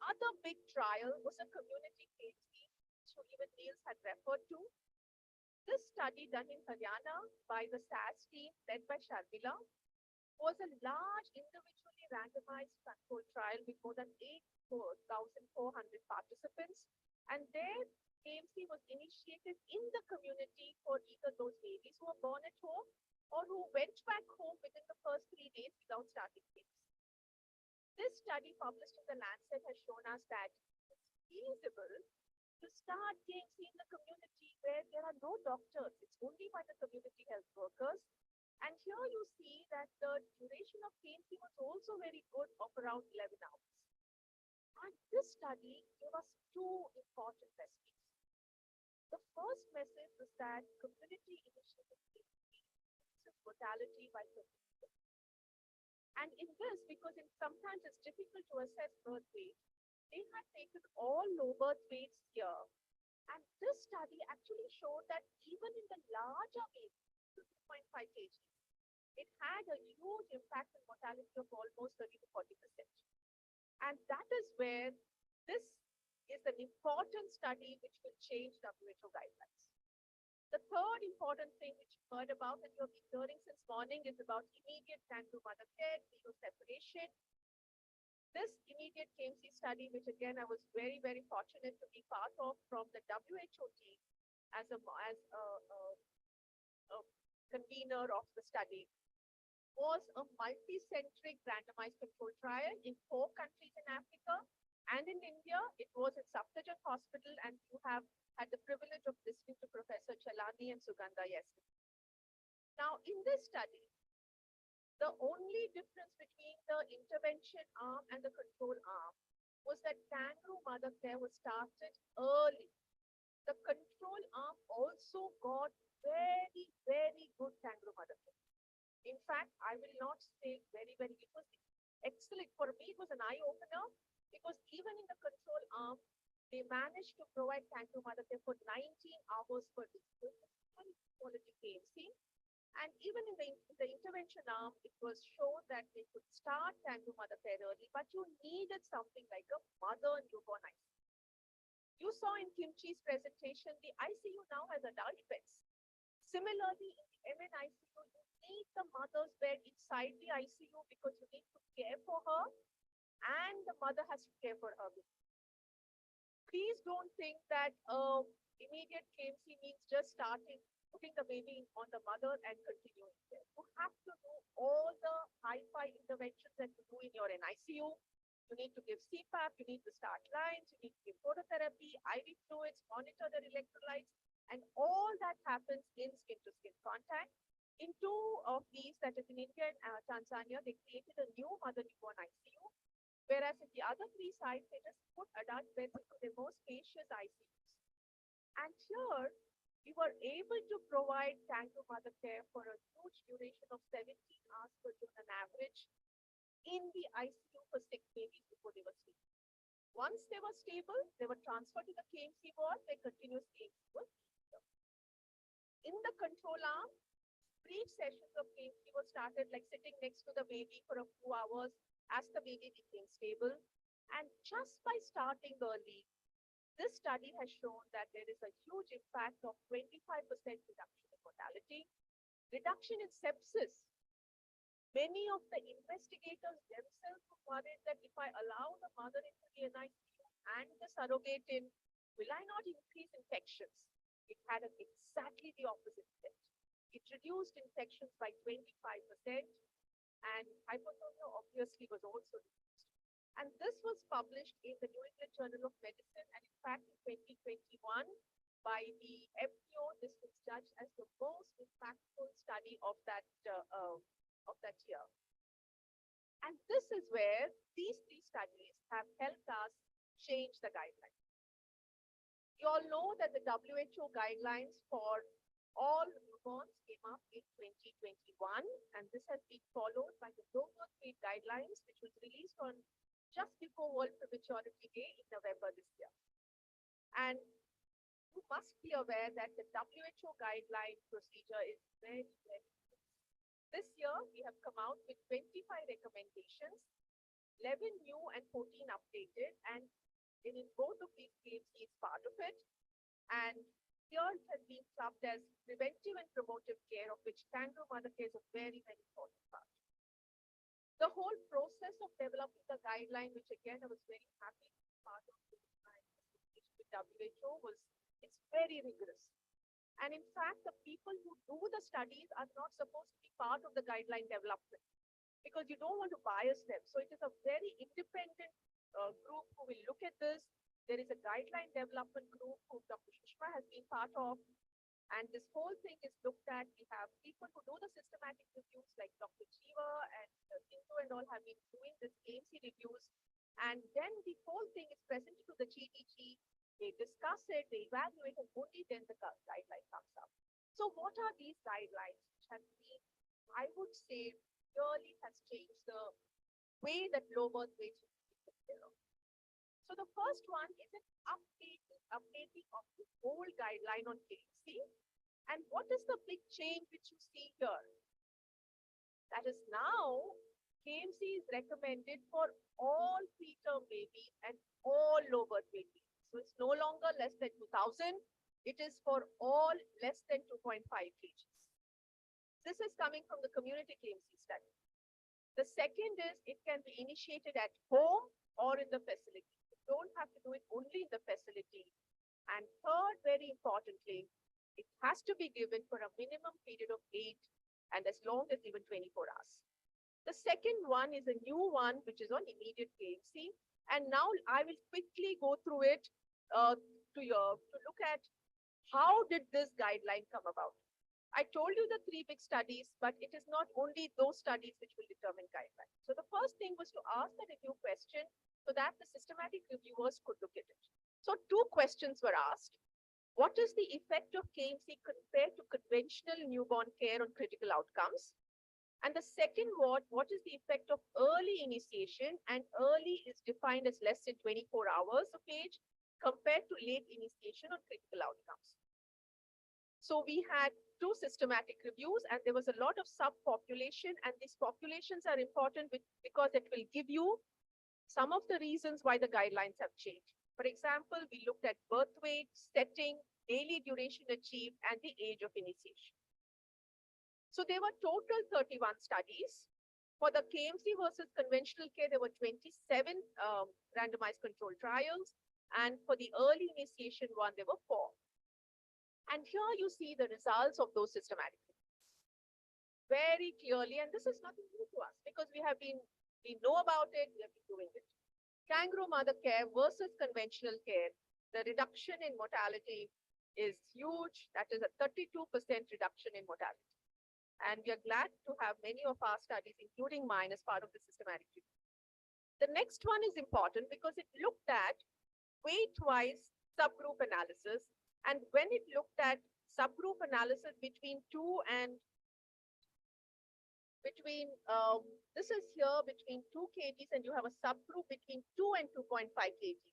F: other big trial was a community KMC, which even Niels had referred to. This study done in Haryana by the SAS team led by Sharmila was a large individually randomized control trial with more than 8,400 participants. And there, KMC was initiated in the community for either those babies who were born at home or who went back home within the first 3 days without starting KMC. This study published in the Lancet has shown us that it's feasible to start KMC in the community where there are no doctors. It's only by the community health workers. And here you see that the duration of KMC was also very good of around 11 hours. And this study gave us two important messages. The first message was that community initiative reduces mortality by 30%. And in this, because sometimes it's difficult to assess birth weight, they had taken all low birth weights here. And this study actually showed that even in the larger babies, 2.5 kg, it had a huge impact on mortality of almost 30 to 40%. And that is where this is an important study which will change WHO guidelines. The third important thing which you heard about and you have been hearing since morning is about immediate kangaroo mother care, zero separation. This immediate KMC study, which again I was very, very fortunate to be part of from the WHO team as a convener of the study, was a multi-centric randomized control trial in 4 countries in Africa and in India. It was at Safdarjung Hospital, and you have had the privilege of listening to Professor Chalani and Sugandha yesterday. Now, in this study, the only difference between the intervention arm and the control arm was that kangaroo mother care was started early. The control arm also got very, very good kangaroo mother care. In fact, I will not say very, very, it was excellent. For me, it was an eye-opener because even in the control arm, they managed to provide kangaroo mother care for 19 hours per day. Quality KMC. And even in the intervention arm, it was shown that they could start kangaroo mother care early, but you needed something like a mother newborn ICU. You saw in Kimchi's presentation, the ICU now has adult beds. Similarly, in the MN ICU, you need the mother's bed inside the ICU because you need to care for her and the mother has to care for her. Please don't think that immediate KMC means just putting the baby on the mother and continuing there. You have to do all the hi-fi interventions that you do in your NICU. You need to give CPAP, you need to start lines, you need to give phototherapy, IV fluids, monitor their electrolytes, and all that happens in skin-to-skin contact. In 2 of these, that is in India and Tanzania, they created a new mother-newborn ICU, whereas in the other 3 sites, they just put adult beds into the most spacious ICUs. And here, we were able to provide kangaroo mother care for a huge duration of 17 hours per day on average in the ICU for 6 babies before they were stable. Once they were stable, they were transferred to the KMC ward, their continuous KMC was in the control arm. Brief sessions of KMC were started, like sitting next to the baby for a few hours as the baby became stable. And just by starting early, this study has shown that there is a huge impact of 25% reduction in mortality, reduction in sepsis. Many of the investigators themselves were worried that if I allow the mother into the NICU and the surrogate in, will I not increase infections? It had exactly the opposite effect. It reduced infections by 25%, and hypothermia obviously was also reduced. And this was published in the New England Journal of Medicine, and in fact, in 2021, by the FDO, this was judged as the most impactful study of that year. And this is where these 3 studies have helped us change the guidelines. You all know that the WHO guidelines for all newborns came up in 2021, and this has been followed by the low birth weight guidelines, which was released on just before World Prematurity Day in November this year. And you must be aware that the WHO guideline procedure is very, very good. This year, we have come out with 25 recommendations. 11 new and 14 updated, and in both of these KMC is part of it. And here it has been clubbed as preventive and promotive care, of which kangaroo mother care is a very, very important part. The whole process of developing the guideline, which again I was very happy to be part of with WHO, was it's very rigorous. And in fact, the people who do the studies are not supposed to be part of the guideline development because you don't want to bias them. So it is a very independent group who will look at this. There is a guideline development group who Dr. Sushma has been part of. And this whole thing is looked at. We have people who do the systematic reviews like Dr. Jiva and Indu and all have been doing this KMC reviews. And then the whole thing is presented to the GDG. They discuss it, they evaluate, and only then the guideline comes up. So what are these guidelines which have been, I would say, really has changed the way that low birth weights are taken care of. So the first one is an updating of the whole guideline on KMC. And what is the big change which you see here? That is now KMC is recommended for all preterm babies and all low birth babies. So it's no longer less than 2000. It is for all less than 2.5 kgs. This is coming from the community KMC study. The second is it can be initiated at home or in the facility. You don't have to do it only in the facility. And third, very importantly, it has to be given for a minimum period of 8 and as long as even 24 hours. The second one is a new one, which is on immediate KMC. And now I will quickly go through it to look at how did this guideline come about. I told you the 3 big studies, but it is not only those studies which will determine guidelines. So the first thing was to ask the review question so that the systematic reviewers could look at it. So 2 questions were asked. What is the effect of KMC compared to conventional newborn care on critical outcomes? And the second, what is the effect of early initiation? And early is defined as less than 24 hours of age compared to late initiation on critical outcomes. So we had 2 systematic reviews and there was a lot of subpopulation, and these populations are important because it will give you some of the reasons why the guidelines have changed. For example, we looked at birth weight, setting, daily duration achieved, and the age of initiation. So there were total 31 studies. For the KMC versus conventional care, there were 27 randomized controlled trials. And for the early initiation one, there were 4. And here you see the results of those systematic reviews very clearly. And this is nothing new to us because we know about it, we have been doing it. Kangaroo mother care versus conventional care, the reduction in mortality is huge. That is a 32% reduction in mortality. And we are glad to have many of our studies, including mine, as part of the systematic review. The next one is important because it looked at weight-wise subgroup analysis. And when it looked at subgroup analysis between 2 and this is here between 2 kgs and you have a subgroup between 2 and 2.5 kgs.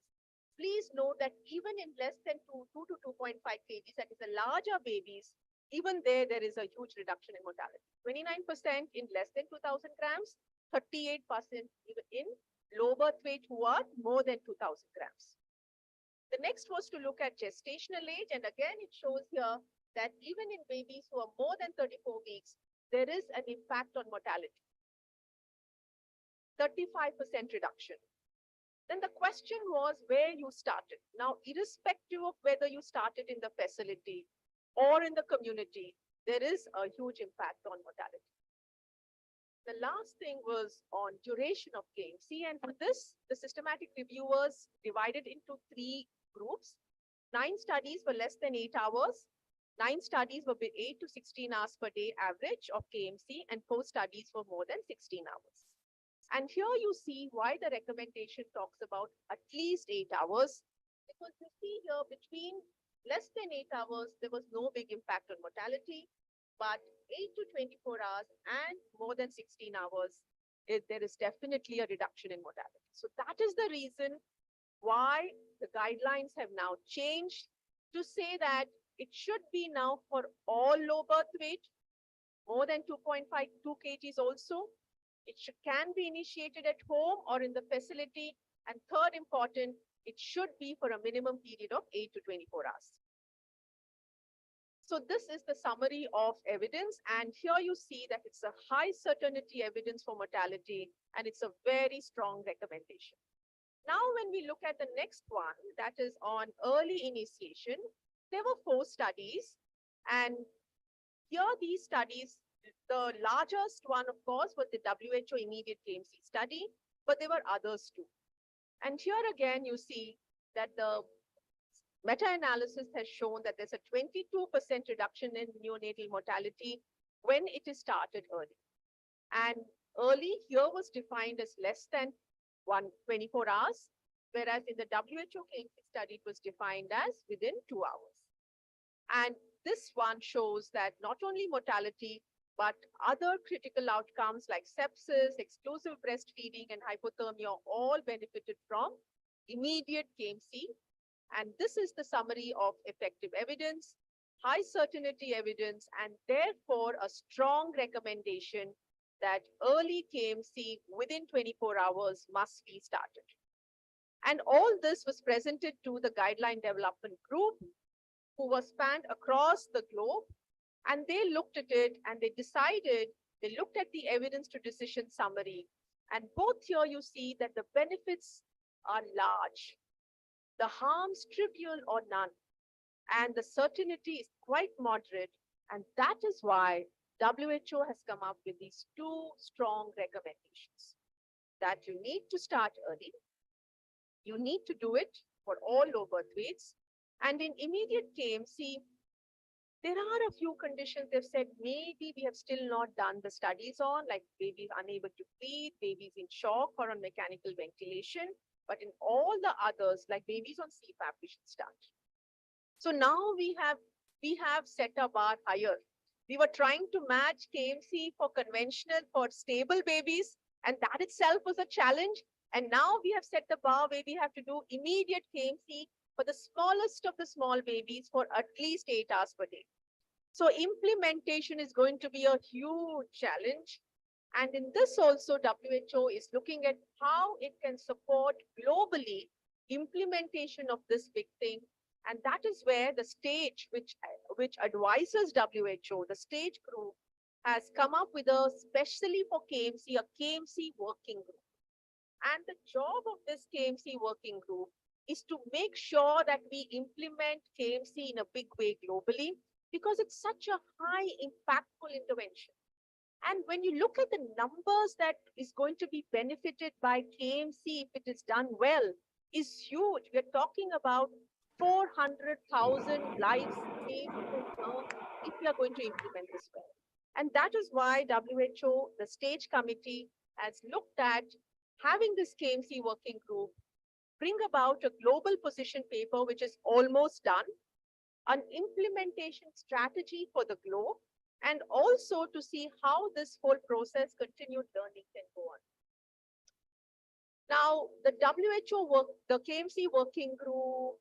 F: Please note that even in less than 2 to 2.5 kgs, that is the larger babies, even there is a huge reduction in mortality. 29% in less than 2000 grams, 38% even in low birth weight who are more than 2000 grams. The next was to look at gestational age. And again, it shows here that even in babies who are more than 34 weeks, there is an impact on mortality. 35% reduction. Then the question was where you started. Now, irrespective of whether you started in the facility or in the community, there is a huge impact on mortality. The last thing was on duration of KMC. And for this, the systematic reviewers divided into 3 groups. 9 studies were less than 8 hours. 9 studies were 8 to 16 hours per day average of KMC, and 4 studies were more than 16 hours. And here you see why the recommendation talks about at least 8 hours, because you see here between less than 8 hours, there was no big impact on mortality, but 8 to 24 hours and more than 16 hours, there is definitely a reduction in mortality. So that is the reason why the guidelines have now changed to say that it should be now for all low birth weight, more than 2.52 kgs also, can be initiated at home or in the facility. And third important, it should be for a minimum period of 8 to 24 hours. So this is the summary of evidence. And here you see that it's a high certainty evidence for mortality, and it's a very strong recommendation. Now, when we look at the next one, that is on early initiation, there were 4 studies. And here these studies, the largest one, of course, was the WHO immediate KMC study, but there were others too. And here again, you see that the meta-analysis has shown that there's a 22% reduction in neonatal mortality when it is started early. And early here was defined as less than 24 hours, whereas in the WHO KMC study, it was defined as within 2 hours. And this one shows that not only mortality, but other critical outcomes like sepsis, exclusive breastfeeding, and hypothermia all benefited from immediate KMC. And this is the summary of effective evidence, high certainty evidence, and therefore a strong recommendation that early KMC within 24 hours must be started. And all this was presented to the guideline development group, who was spanned across the globe, and they looked at it and they decided, they looked at the evidence to decision summary, and both here you see that the benefits are large, the harms trivial or none, and the certainty is quite moderate, and that is why WHO has come up with these 2 strong recommendations, that you need to start early, you need to do it for all low birth weights, and in immediate KMC, there are a few conditions they've said maybe we have still not done the studies on, like babies unable to breathe, babies in shock or on mechanical ventilation. But in all the others, like babies on CPAP, we should start. So now we have set a bar higher. We were trying to match KMC for conventional for stable babies, and that itself was a challenge. And now we have set the bar where we have to do immediate KMC for the smallest of the small babies for at least 8 hours per day. So implementation is going to be a huge challenge. And in this also, WHO is looking at how it can support globally implementation of this big thing. And that is where the stage which advises WHO, the stage group, has come up with a, especially for KMC, a KMC working group. And the job of this KMC working group is to make sure that we implement KMC in a big way globally, because it's such a high impactful intervention. And when you look at the numbers that is going to be benefited by KMC if it is done well, is huge. We're talking about 400,000 lives saved per year if we are going to implement this well. And that is why WHO, the stage committee, has looked at having this KMC working group bring about a global position paper, which is almost done, an implementation strategy for the globe, and also to see how this whole process, continued learning, can go on. Now, the WHO work, the KMC working group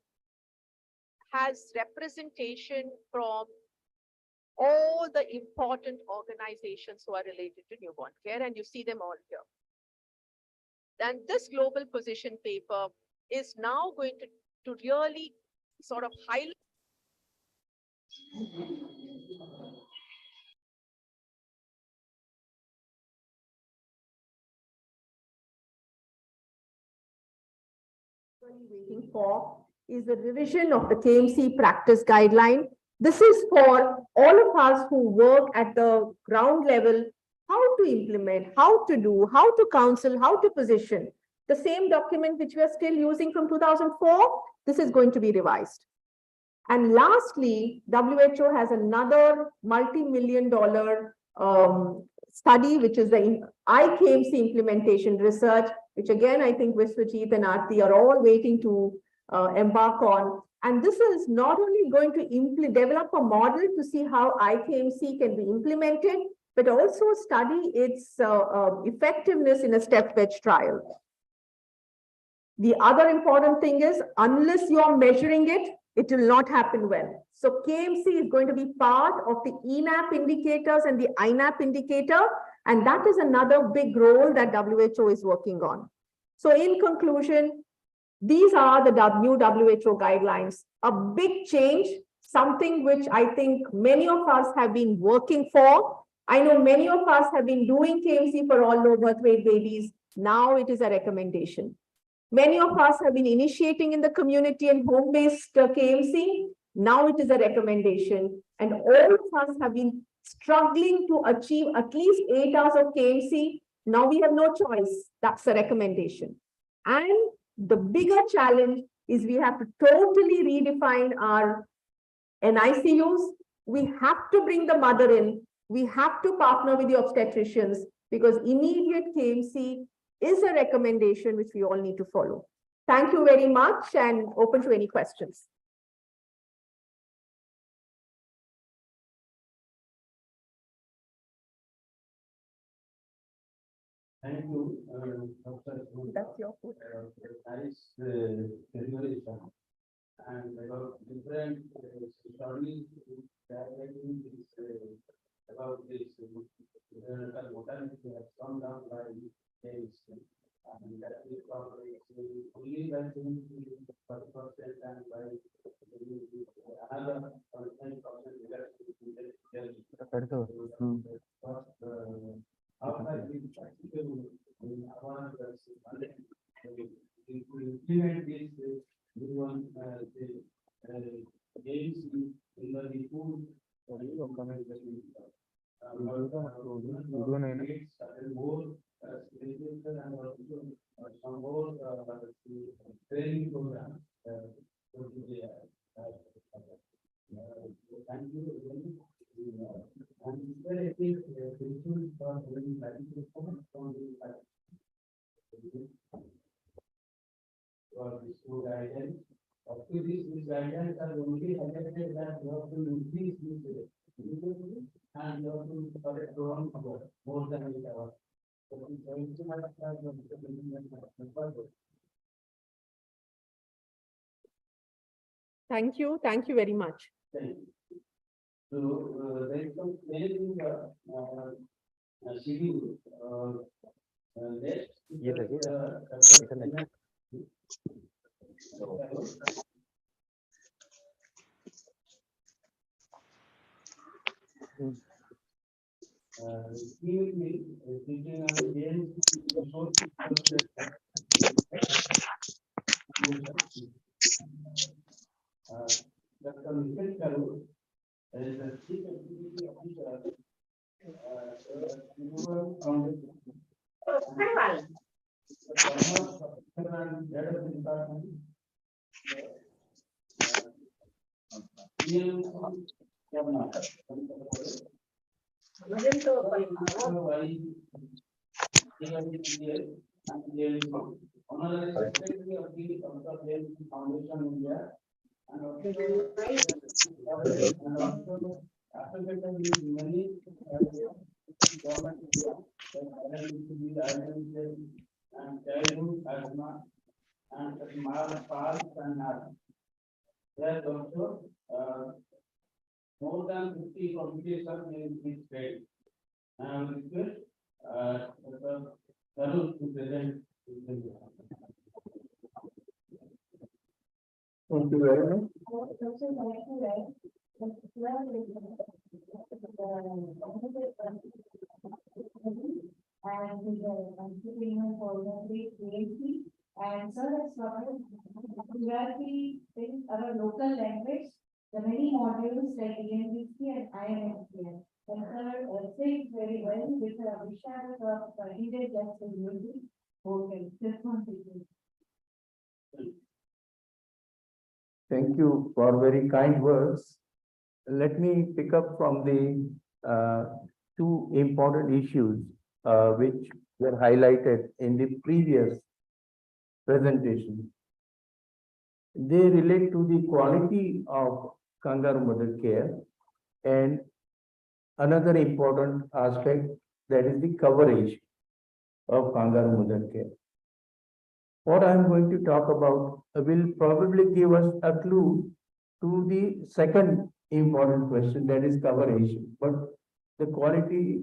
F: has representation from all the important organizations who are related to newborn care, and you see them all here. And this global position paper is now going to really sort of highlight waiting for is the revision of the KMC practice guideline. This is for all of us who work at the ground level, how to implement, how to do, how to counsel, how to position. The same document which we are still using from 2004, this is going to be revised. And lastly, WHO has another multi-million-dollar study, which is the iKMC implementation research, which again, I think Viswajit and Aarti are all waiting to embark on. And this is not only going to develop a model to see how iKMC can be implemented, but also study its effectiveness in a step-wedge trial. The other important thing is, unless you are measuring it, it will not happen well. So KMC is going to be part of the ENAP indicators and the INAP indicator,
G: And that is another big role that WHO is working on. So in conclusion, these are the new WHO guidelines, a big change, something which I think many of us have been working for. I know many of us have been doing KMC for all low birth weight babies. Now it is a recommendation. Many of us have been initiating in the community and home-based KMC. Now it is a recommendation. And all of us have been struggling to achieve at least 8 hours of KMC. Now we have no choice. That's a recommendation. And the bigger challenge is we have to totally redefine our NICUs. We have to bring the mother in. We have to partner with the obstetricians because immediate KMC is a recommendation which we all need to follow. Thank you very much and open to any questions.
H: Thank you, Dr.
G: That's your food.
H: Nice presentation. And about different stories about this mortality has come down by days. And that is probably only by 40% and by another 10% reduction. Outside the practical, implement this one the games in the food more some more training program. Thank you. And I think this guidance. Up to this guidance are only highlighted that you have to increase this and you have to correct wrong more than 8 hours.
G: Thank you. Thank you very much.
H: Thank you. So there is some anything schedule next. Thinking again, Dr. Nikhil Karu is the chief executive officer Foundation. Honorary Secretary of the Foundation India and also affiliated with many government and childhood asthma and PALS and there is also more than 50 competitions in each state. I will request Dr. Tarun to present.
I: Thank you very much.
J: And so that's exactly in our local language, the many modules like ENBC and INFCN. And sir said very well with a vision of needed just in music. Okay, this one.
I: Thank you for very kind words. Let me pick up from the two important issues which were highlighted in the previous presentation. They relate to the quality of kangaroo mother care and another important aspect, that is the coverage of kangaroo mother care. What I'm going to talk about will probably give us a clue to the second important question, that is coverage. But the quality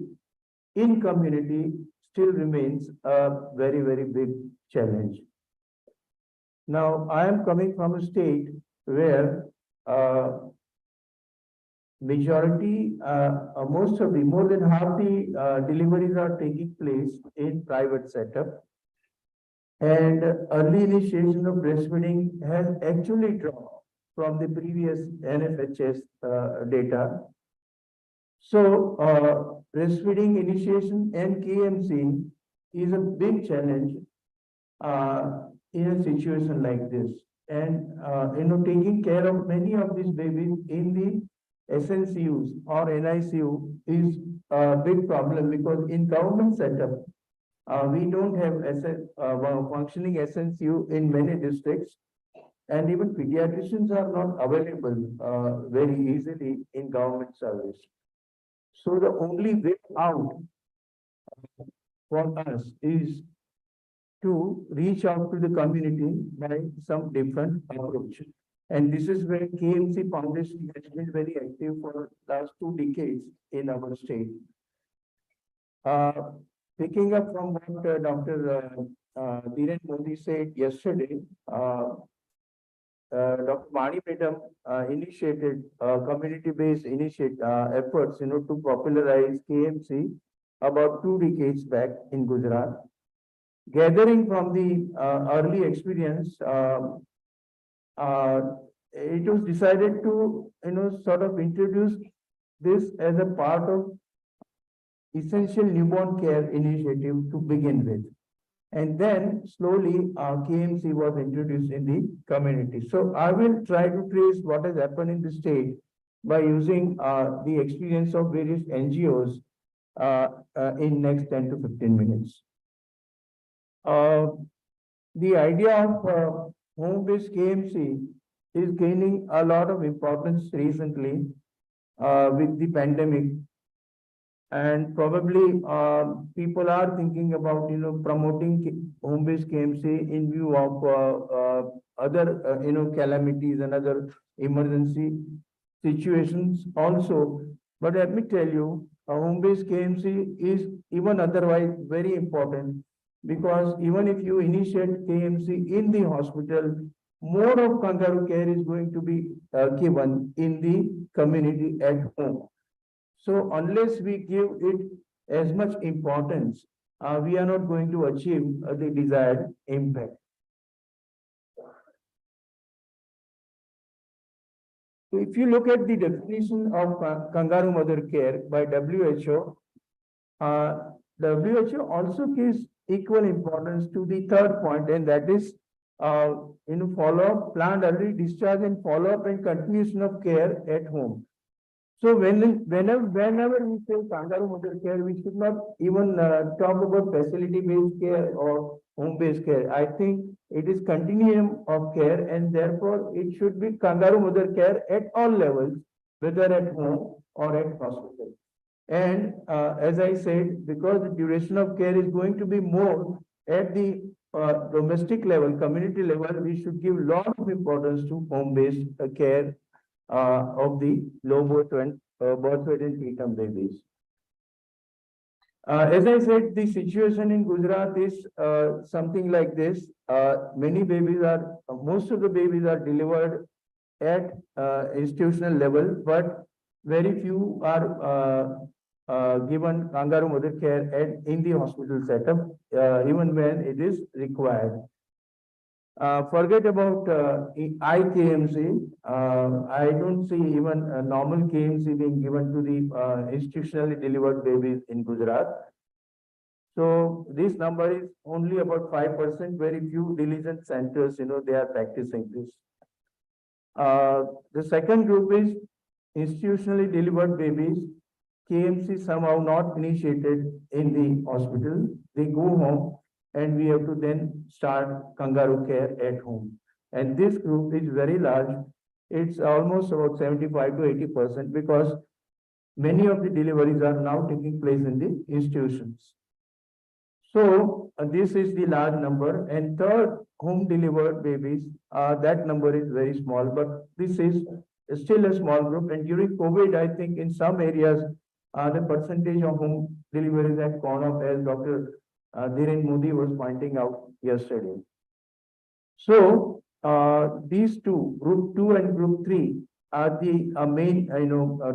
I: in community still remains a very, very big challenge. Now, I am coming from a state where majority, more than half the deliveries are taking place in private setup. And early initiation of breastfeeding has actually dropped from the previous NFHS data. So breastfeeding initiation and KMC is a big challenge in a situation like this. And taking care of many of these babies in the SNCUs or NICU is a big problem, because in government setup, we don't have functioning SNCU in many districts, and even pediatricians are not available very easily in government service. So the only way out for us is to reach out to the community by some different approach. And this is where KMC Foundation has been very active for the last 2 decades in our state. Picking up from what Dr. Dhiren Modi said yesterday, Dr. Mani Madam initiated community-based efforts, to popularize KMC about 2 decades back in Gujarat. Gathering from the early experience, it was decided to, sort of introduce this as a part of essential newborn care initiative to begin with. And then slowly KMC was introduced in the community. So I will try to trace what has happened in the state by using the experience of various NGOs in next 10 to 15 minutes. The idea of home-based KMC is gaining a lot of importance recently with the pandemic. And probably people are thinking about, promoting home-based KMC in view of other, calamities and other emergency situations also. But let me tell you, home-based KMC is even otherwise very important, because even if you initiate KMC in the hospital, more of kangaroo care is going to be given in the community at home. So unless we give it as much importance, we are not going to achieve the desired impact. So if you look at the definition of kangaroo mother care by WHO, WHO also gives equal importance to the third point, and that is follow-up, planned early discharge and follow-up and continuation of care at home. So whenever we say kangaroo mother care, we should not even talk about facility-based care or home-based care. I think it is continuum of care, and therefore it should be kangaroo mother care at all levels, whether at home or at hospital. And as I said, because the duration of care is going to be more at the domestic level, community level, we should give a lot of importance to home-based care of the low birth weight and preterm babies. As I said, the situation in Gujarat is something like this. Most of the babies are delivered at institutional level, but very few are given kangaroo mother care in the hospital setup, even when it is required. Forget about IKMC. I don't see even a normal KMC being given to the institutionally delivered babies in Gujarat. So this number is only about 5%. Very few diligent centers, they are practicing this. The second group is institutionally delivered babies. KMC somehow not initiated in the hospital. They go home, and we have to then start kangaroo care at home. And this group is very large. It's almost about 75 to 80%, because many of the deliveries are now taking place in the institutions. So this is the large number. And third, home delivered babies, that number is very small, but this is still a small group. And during COVID, I think in some areas, the percentage of home deliveries had gone up, as Dr. Dhiren Modi was pointing out yesterday. So these two, group 2 and group 3, are the main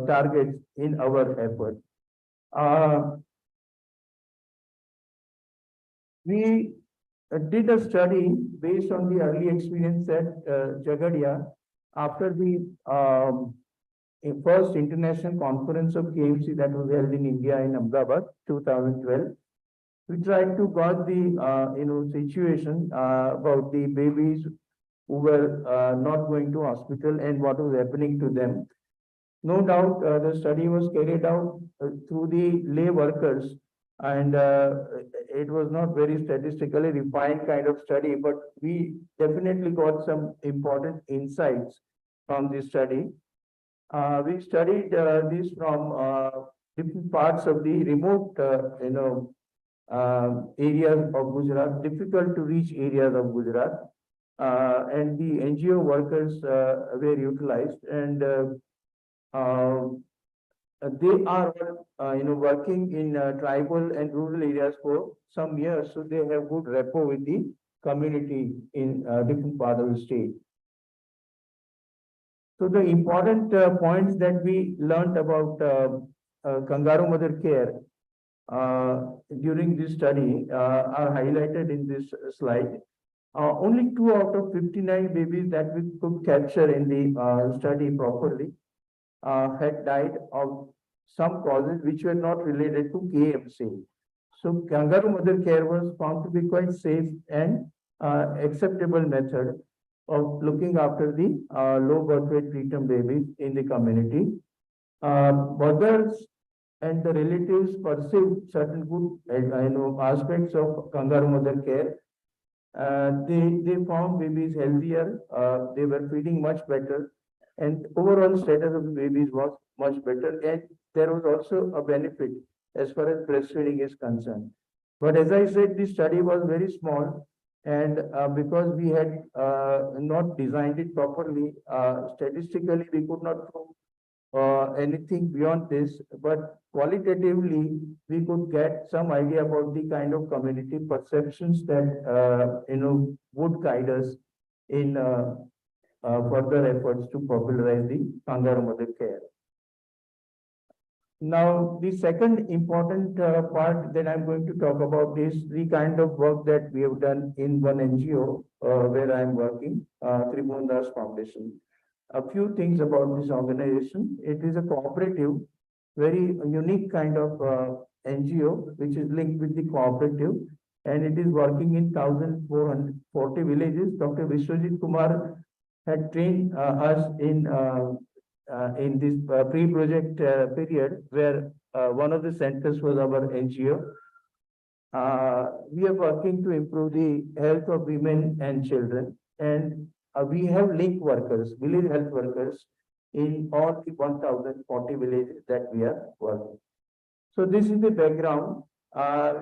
I: targets in our effort. We did a study based on the early experience at Jagadia after the first international conference of KMC that was held in India in Ahmedabad, 2012. We tried to gauge the situation about the babies who were not going to hospital and what was happening to them. No doubt, the study was carried out through the lay workers, and it was not very statistically refined kind of study, but we definitely got some important insights from this study. We studied this from different parts of the remote, areas of Gujarat, difficult to reach areas of Gujarat, and the NGO workers were utilized, and they are working in tribal and rural areas for some years, so they have good rapport with the community in different parts of the state. So the important points that we learned about kangaroo mother care during this study are highlighted in this slide. Only 2 out of 59 babies that we could capture in the study properly had died of some causes which were not related to KMC. So kangaroo mother care was found to be quite safe and acceptable method of looking after the low birth weight preterm babies in the community. Mothers and the relatives perceived certain good aspects of kangaroo mother care. They found babies healthier, they were feeding much better, and overall status of the babies was much better, and there was also a benefit as far as breastfeeding is concerned. But as I said, the study was very small, and because we had not designed it properly, statistically we could not prove anything beyond this, but qualitatively we could get some idea about the kind of community perceptions that would guide us in further efforts to popularize the kangaroo mother care. Now, the second important part that I'm going to talk about is the kind of work that we have done in one NGO where I'm working, Tribhuvan Das Foundation. A few things about this organization. It is a cooperative, very unique kind of NGO, which is linked with the cooperative, and it is working in 1,440 villages. Dr. Vishwajit Kumar had trained us in this pre-project period, where one of the centers was our NGO. We are working to improve the health of women and children, and we have link workers, village health workers in all the 1,040 villages that we are working. So this is the background.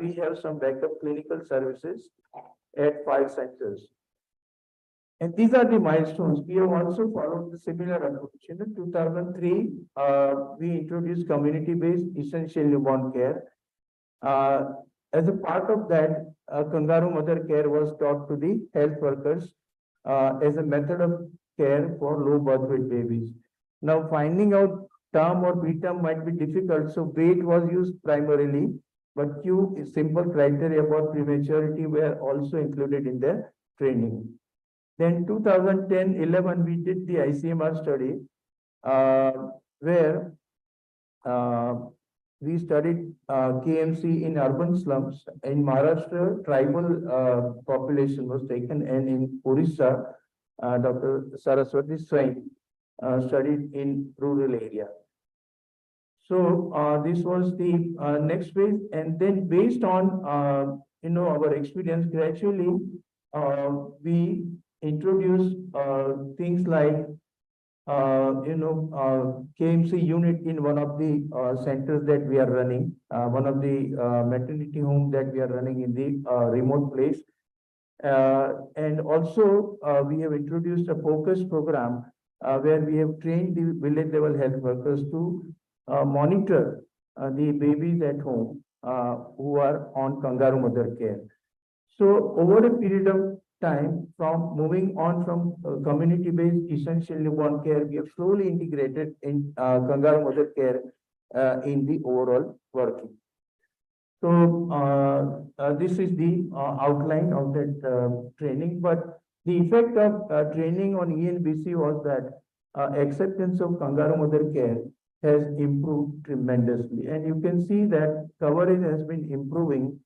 I: We have some backup clinical services at 5 centers. And these are the milestones. We have also followed the similar approach. In 2003, we introduced community-based essential newborn care. As a part of that, kangaroo mother care was taught to the health workers as a method of care for low birth weight babies. Now, finding out term or preterm might be difficult, so weight was used primarily, but few simple criteria about prematurity were also included in the training. Then 2010-11, we did the ICMR study where we studied KMC in urban slums. In Maharashtra, tribal population was taken, and in Orissa, Dr. Saraswati Swain studied in rural area. So this was the next phase, and then based on our experience, gradually we introduced things like KMC unit in one of the centers that we are running, one of the maternity home that we are running in the remote place. And also we have introduced a focus program where we have trained the village level health workers to monitor the babies at home who are on kangaroo mother care. So over a period of time, from moving on from community-based essential newborn care, we have slowly integrated in kangaroo mother care in the overall working. So this is the outline of that training, but the effect of training on ENBC was that acceptance of kangaroo mother care has improved tremendously. And you can see that coverage has been improving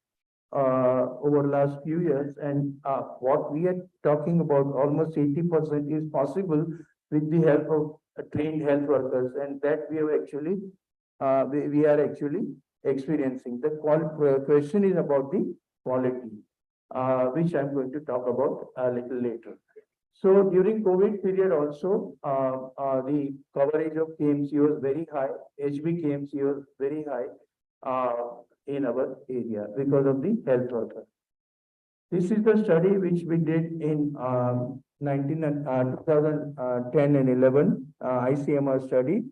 I: over last few years. And what we are talking about, almost 80% is possible with the help of trained health workers. And that we have actually, we are actually experiencing. The question is about the quality, which I'm going to talk about a little later. So during COVID period also, the coverage of KMC was very high, HB KMC was very high in our area because of the health worker. This is the study which we did in 2010 and 11 ICMR study.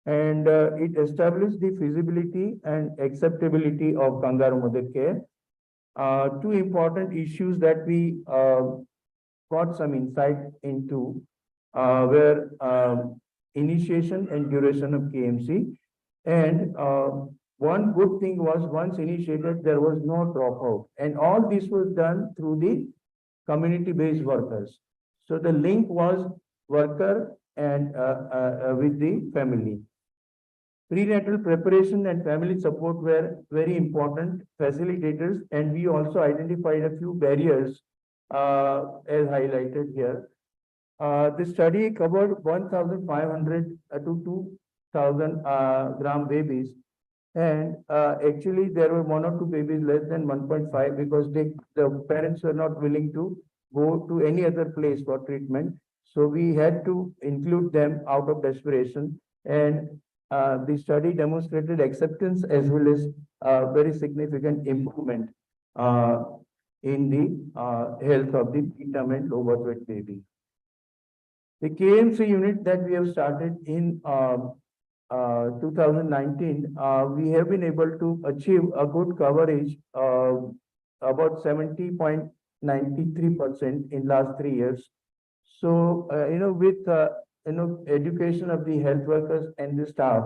I: And it established the feasibility and acceptability of kangaroo mother care. Two important issues that we got some insight into were initiation and duration of KMC. And one good thing was once initiated, there was no dropout. And all this was done through the community-based workers. So the link was worker and with the family. Prenatal preparation and family support were very important facilitators, and we also identified a few barriers as highlighted here. The study covered 1,500 to 2,000 gram babies, and actually there were 1 or 2 babies less than 1.5 because the parents were not willing to go to any other place for treatment. So we had to include them out of desperation, and the study demonstrated acceptance as well as very significant improvement in the health of the preterm and low birth weight baby. The KMC unit that we have started in 2019, we have been able to achieve a good coverage about 70.93% in last 3 years. So, with education of the health workers and the staff,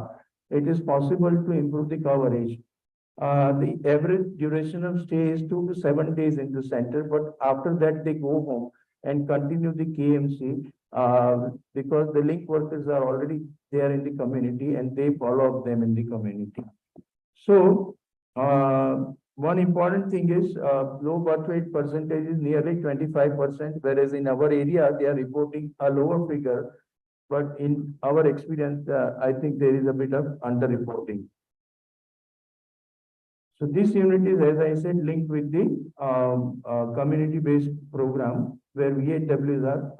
I: it is possible to improve the coverage. The average duration of stay is 2 to 7 days in the center, but after that they go home and continue the KMC because the link workers are already there in the community and they follow up them in the community. So, one important thing is low birth weight percentage is nearly 25%, whereas in our area they are reporting a lower figure. But in our experience, I think there is a bit of underreporting. So this unit is, as I said, linked with the community-based program where VHWs are,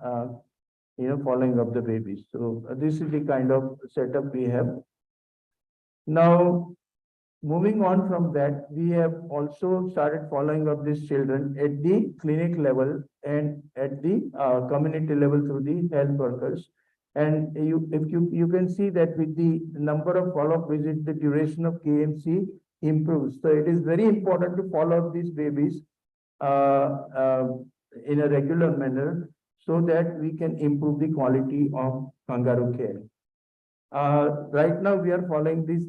I: following up the babies. So this is the kind of setup we have. Now, moving on from that, we have also started following up these children at the clinic level and at the community level through the health workers. And you can see that with the number of follow-up visits, the duration of KMC improves. So it is very important to follow up these babies in a regular manner so that we can improve the quality of kangaroo care. Right now, we are following this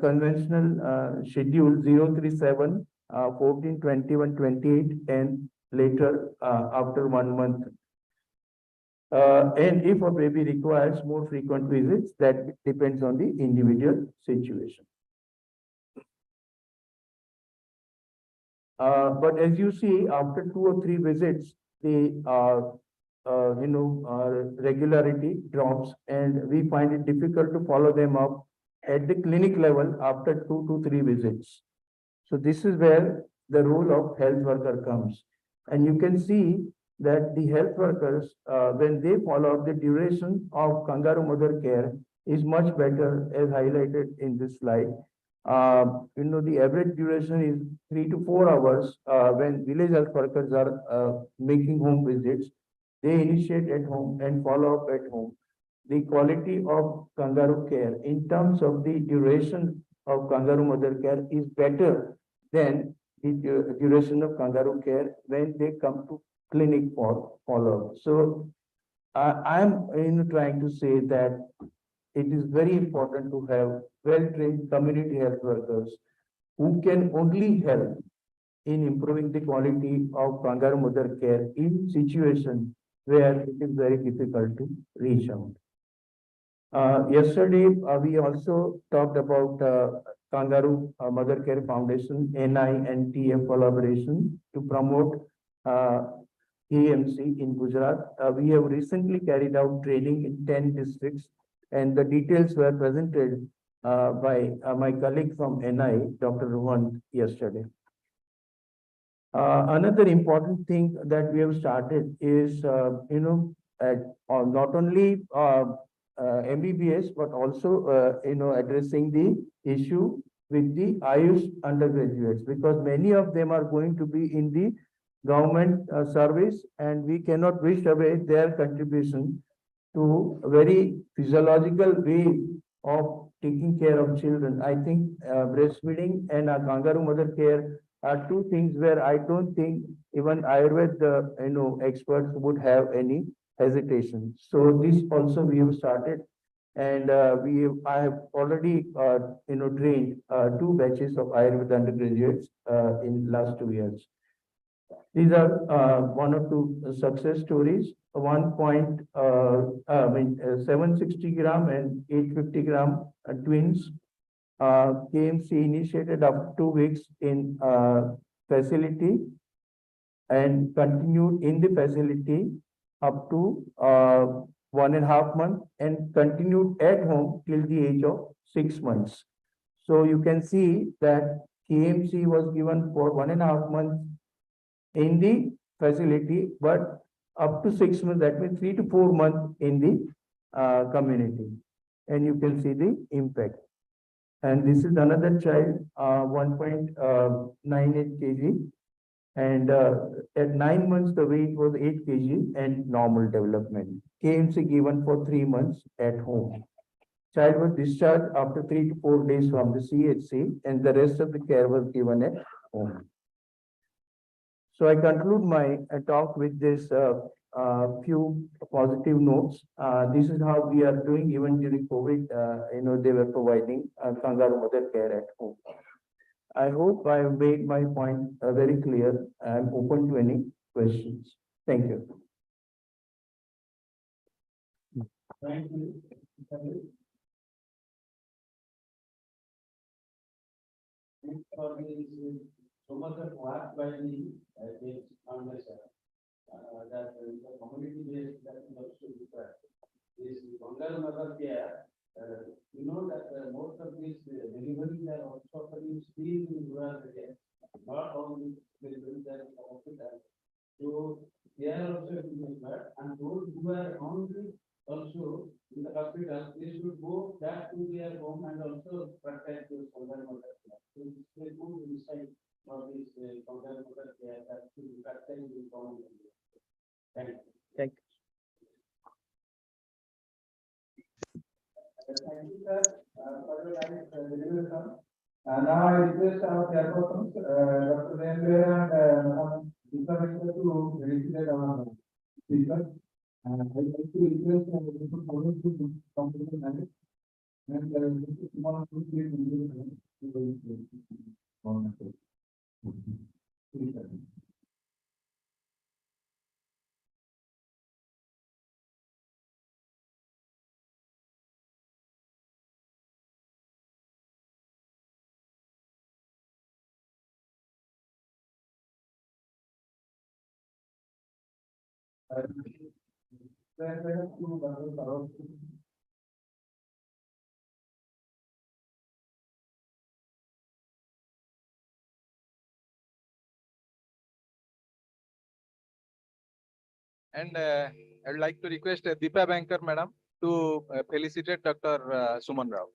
I: conventional schedule 037, 14, 21, 28, and later after 1 month. And if a baby requires more frequent visits, that depends on the individual situation. But as you see, after 2 or 3 visits, the regularity drops, and we find it difficult to follow them up at the clinic level after 2 to 3 visits. So this is where the role of health worker comes. And you can see that the health workers, when they follow up, the duration of kangaroo mother care is much better as highlighted in this slide. The average duration is 3 to 4 hours when village health workers are making home visits. They initiate at home and follow up at home. The quality of kangaroo care in terms of the duration of kangaroo mother care is better than the duration of kangaroo care when they come to clinic for follow-up. So I'm trying to say that it is very important to have well-trained community health workers who can only help in improving the quality of kangaroo mother care in situations where it is very difficult to reach out. Yesterday, we also talked about Kangaroo Mother Care Foundation, NI and TF collaboration to promote KMC in Gujarat. We have recently carried out training in 10 districts, and the details were presented by my colleague from NI, Dr. Rohan, yesterday. Another important thing that we have started is, not only MBBS, but also, addressing the issue with the Ayush undergraduates, because many of them are going to be in the government service, and we cannot wish away their contribution to a very physiological way of taking care of children. I think breastfeeding and kangaroo mother care are two things where I don't think even Ayurveda, experts would have any hesitation. So this also we have started, and I have already, trained 2 batches of Ayurveda undergraduates in last 2 years. These are one or two success stories. 760 gram and 850 gram twins. KMC initiated after 2 weeks in facility and continued in the facility up to 1.5 months and continued at home till the age of 6 months. So you can see that KMC was given for 1.5 months in the facility, but up to 6 months, that means 3 to 4 months in the community. And you can see the impact. And this is another child, 1.98 kg. And at 9 months, the weight was 8 kg and normal development. KMC given for 3 months at home. Child was discharged after 3 to 4 days from the CHC, and the rest of the care was given at home. So I conclude my talk with this few positive notes. This is how we are doing even during COVID. They were providing kangaroo mother care at home. I hope I have made my point very clear. I am open to any questions. Thank you.
H: Thank you. Thanks for this so much of work by the foundation that the community based that also required. This kangaroo mother care, that most of these deliveries are also occurring still in rural areas, not only deliveries are in the hospital. So they are also required, and those who are only also in the hospital, they should go back to their home and also protect those kangaroo mother care. So this is a good insight for this kangaroo mother care that should be protected in common. Thank you.
I: Thank you.
H: Thank you, sir, for your nice delivery. Now I request our chairperson, Dr. Rendra and Mr. to felicitate our speakers. And I would like to request Mr. Paul to come to the manage and Mr. Kumar to give
B: And I would like to request Deepa Banker, madam, to felicitate Dr. Suman Rao.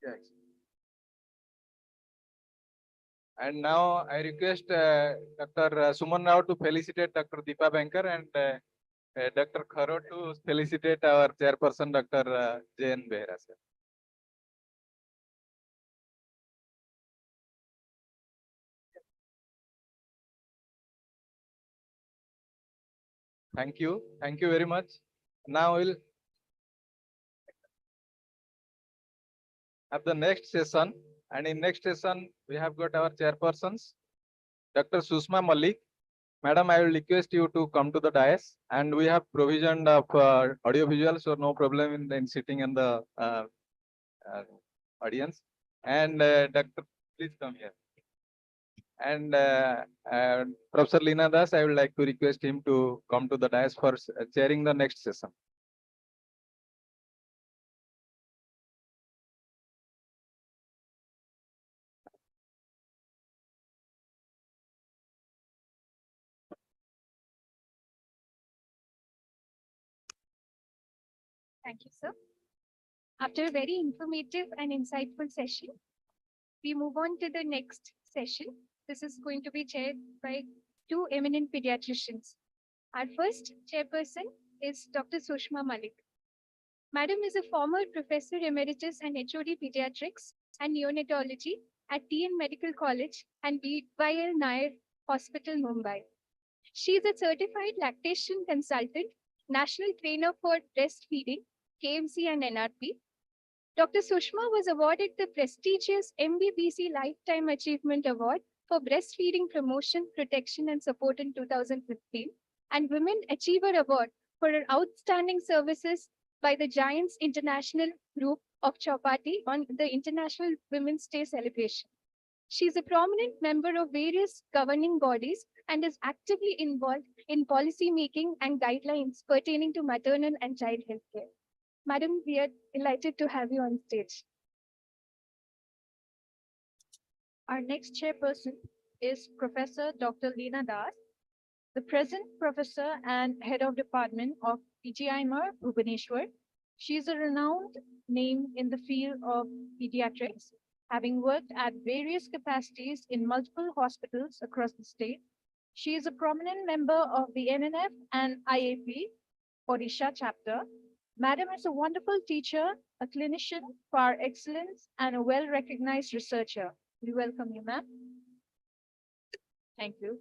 B: Yes. And now I request Dr. Suman Rao to felicitate Dr. Deepa Banker and Dr. Kharo to felicitate our chairperson, Dr. J.N. Behra, sir.
K: Thank you. Thank you very much. Now we'll have the next session. And in next session, we have got our chairpersons, Dr. Sushma Malik. Madam, I will request you to come to the dais, and we have provision of audio visual, so no problem in sitting in the uh, audience. And Dr. Please come here. And Professor Leena Das, I would like to request him to come to the dais for chairing the next session.
D: Thank you, sir. After a very informative and insightful session, we move on to the next session. This is going to be chaired by two eminent pediatricians. Our first chairperson is Dr. Sushma Malik. Madam is a former professor emeritus and HOD pediatrics and neonatology at TN Medical College and BYL Nair Hospital, Mumbai. She is a certified lactation consultant, national trainer for breastfeeding, KMC and NRP. Dr. Sushma was awarded the prestigious MBBC Lifetime Achievement Award for Breastfeeding Promotion, Protection and Support in 2015 and Women Achiever Award for her outstanding services by the Giants International Group of Chowpatty on the International Women's Day celebration. She is a prominent member of various governing bodies and is actively involved in policy making and guidelines pertaining to maternal and child health care. Madam, we are delighted to have you on stage.
C: Our next chairperson is Professor Dr. Leena Das, the present professor and head of department of PGIMR, Bhubaneswar. She is a renowned name in the field of pediatrics, having worked at various capacities in multiple hospitals across the state. She is a prominent member of the NNF and IAP Odisha chapter. Madam is a wonderful teacher, a clinician par excellence, and a well-recognized researcher. We welcome you, ma'am. Thank you.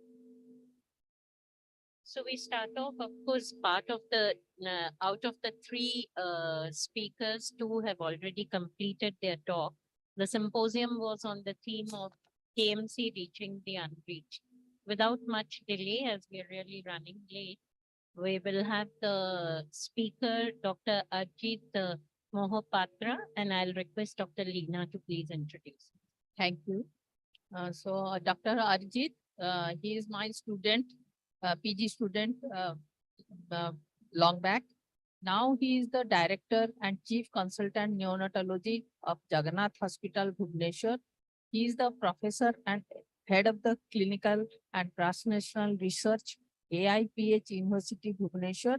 L: So we start off, of course, part of the, out of the three speakers, two have already completed their talk. The symposium was on the theme of KMC reaching the unreached. Without much delay, as we're really running late, we will have the speaker, Dr. Arjit Mohapatra, and I'll request Dr. Leena to please introduce.
M: Thank you. Dr. Arjit, he is my student, PG student long back. Now he is the director and chief consultant neonatology of Jagannath Hospital, Bhubaneswar. He is the professor and head of the clinical and translational research AIPH University, Bhubaneswar,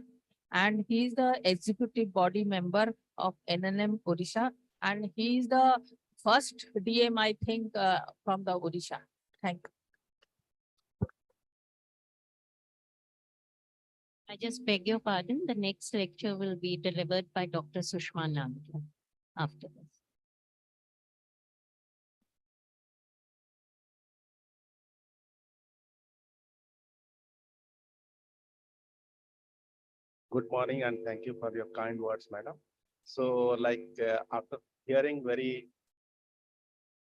M: and he is the executive body member of NNM Odisha, and he is the first DM, I think, from the Odisha. Thank you.
L: I just beg your pardon. The next lecture will be delivered by Dr. Sushma Nandla after this.
N: Good morning and thank you for your kind words, madam. So after hearing very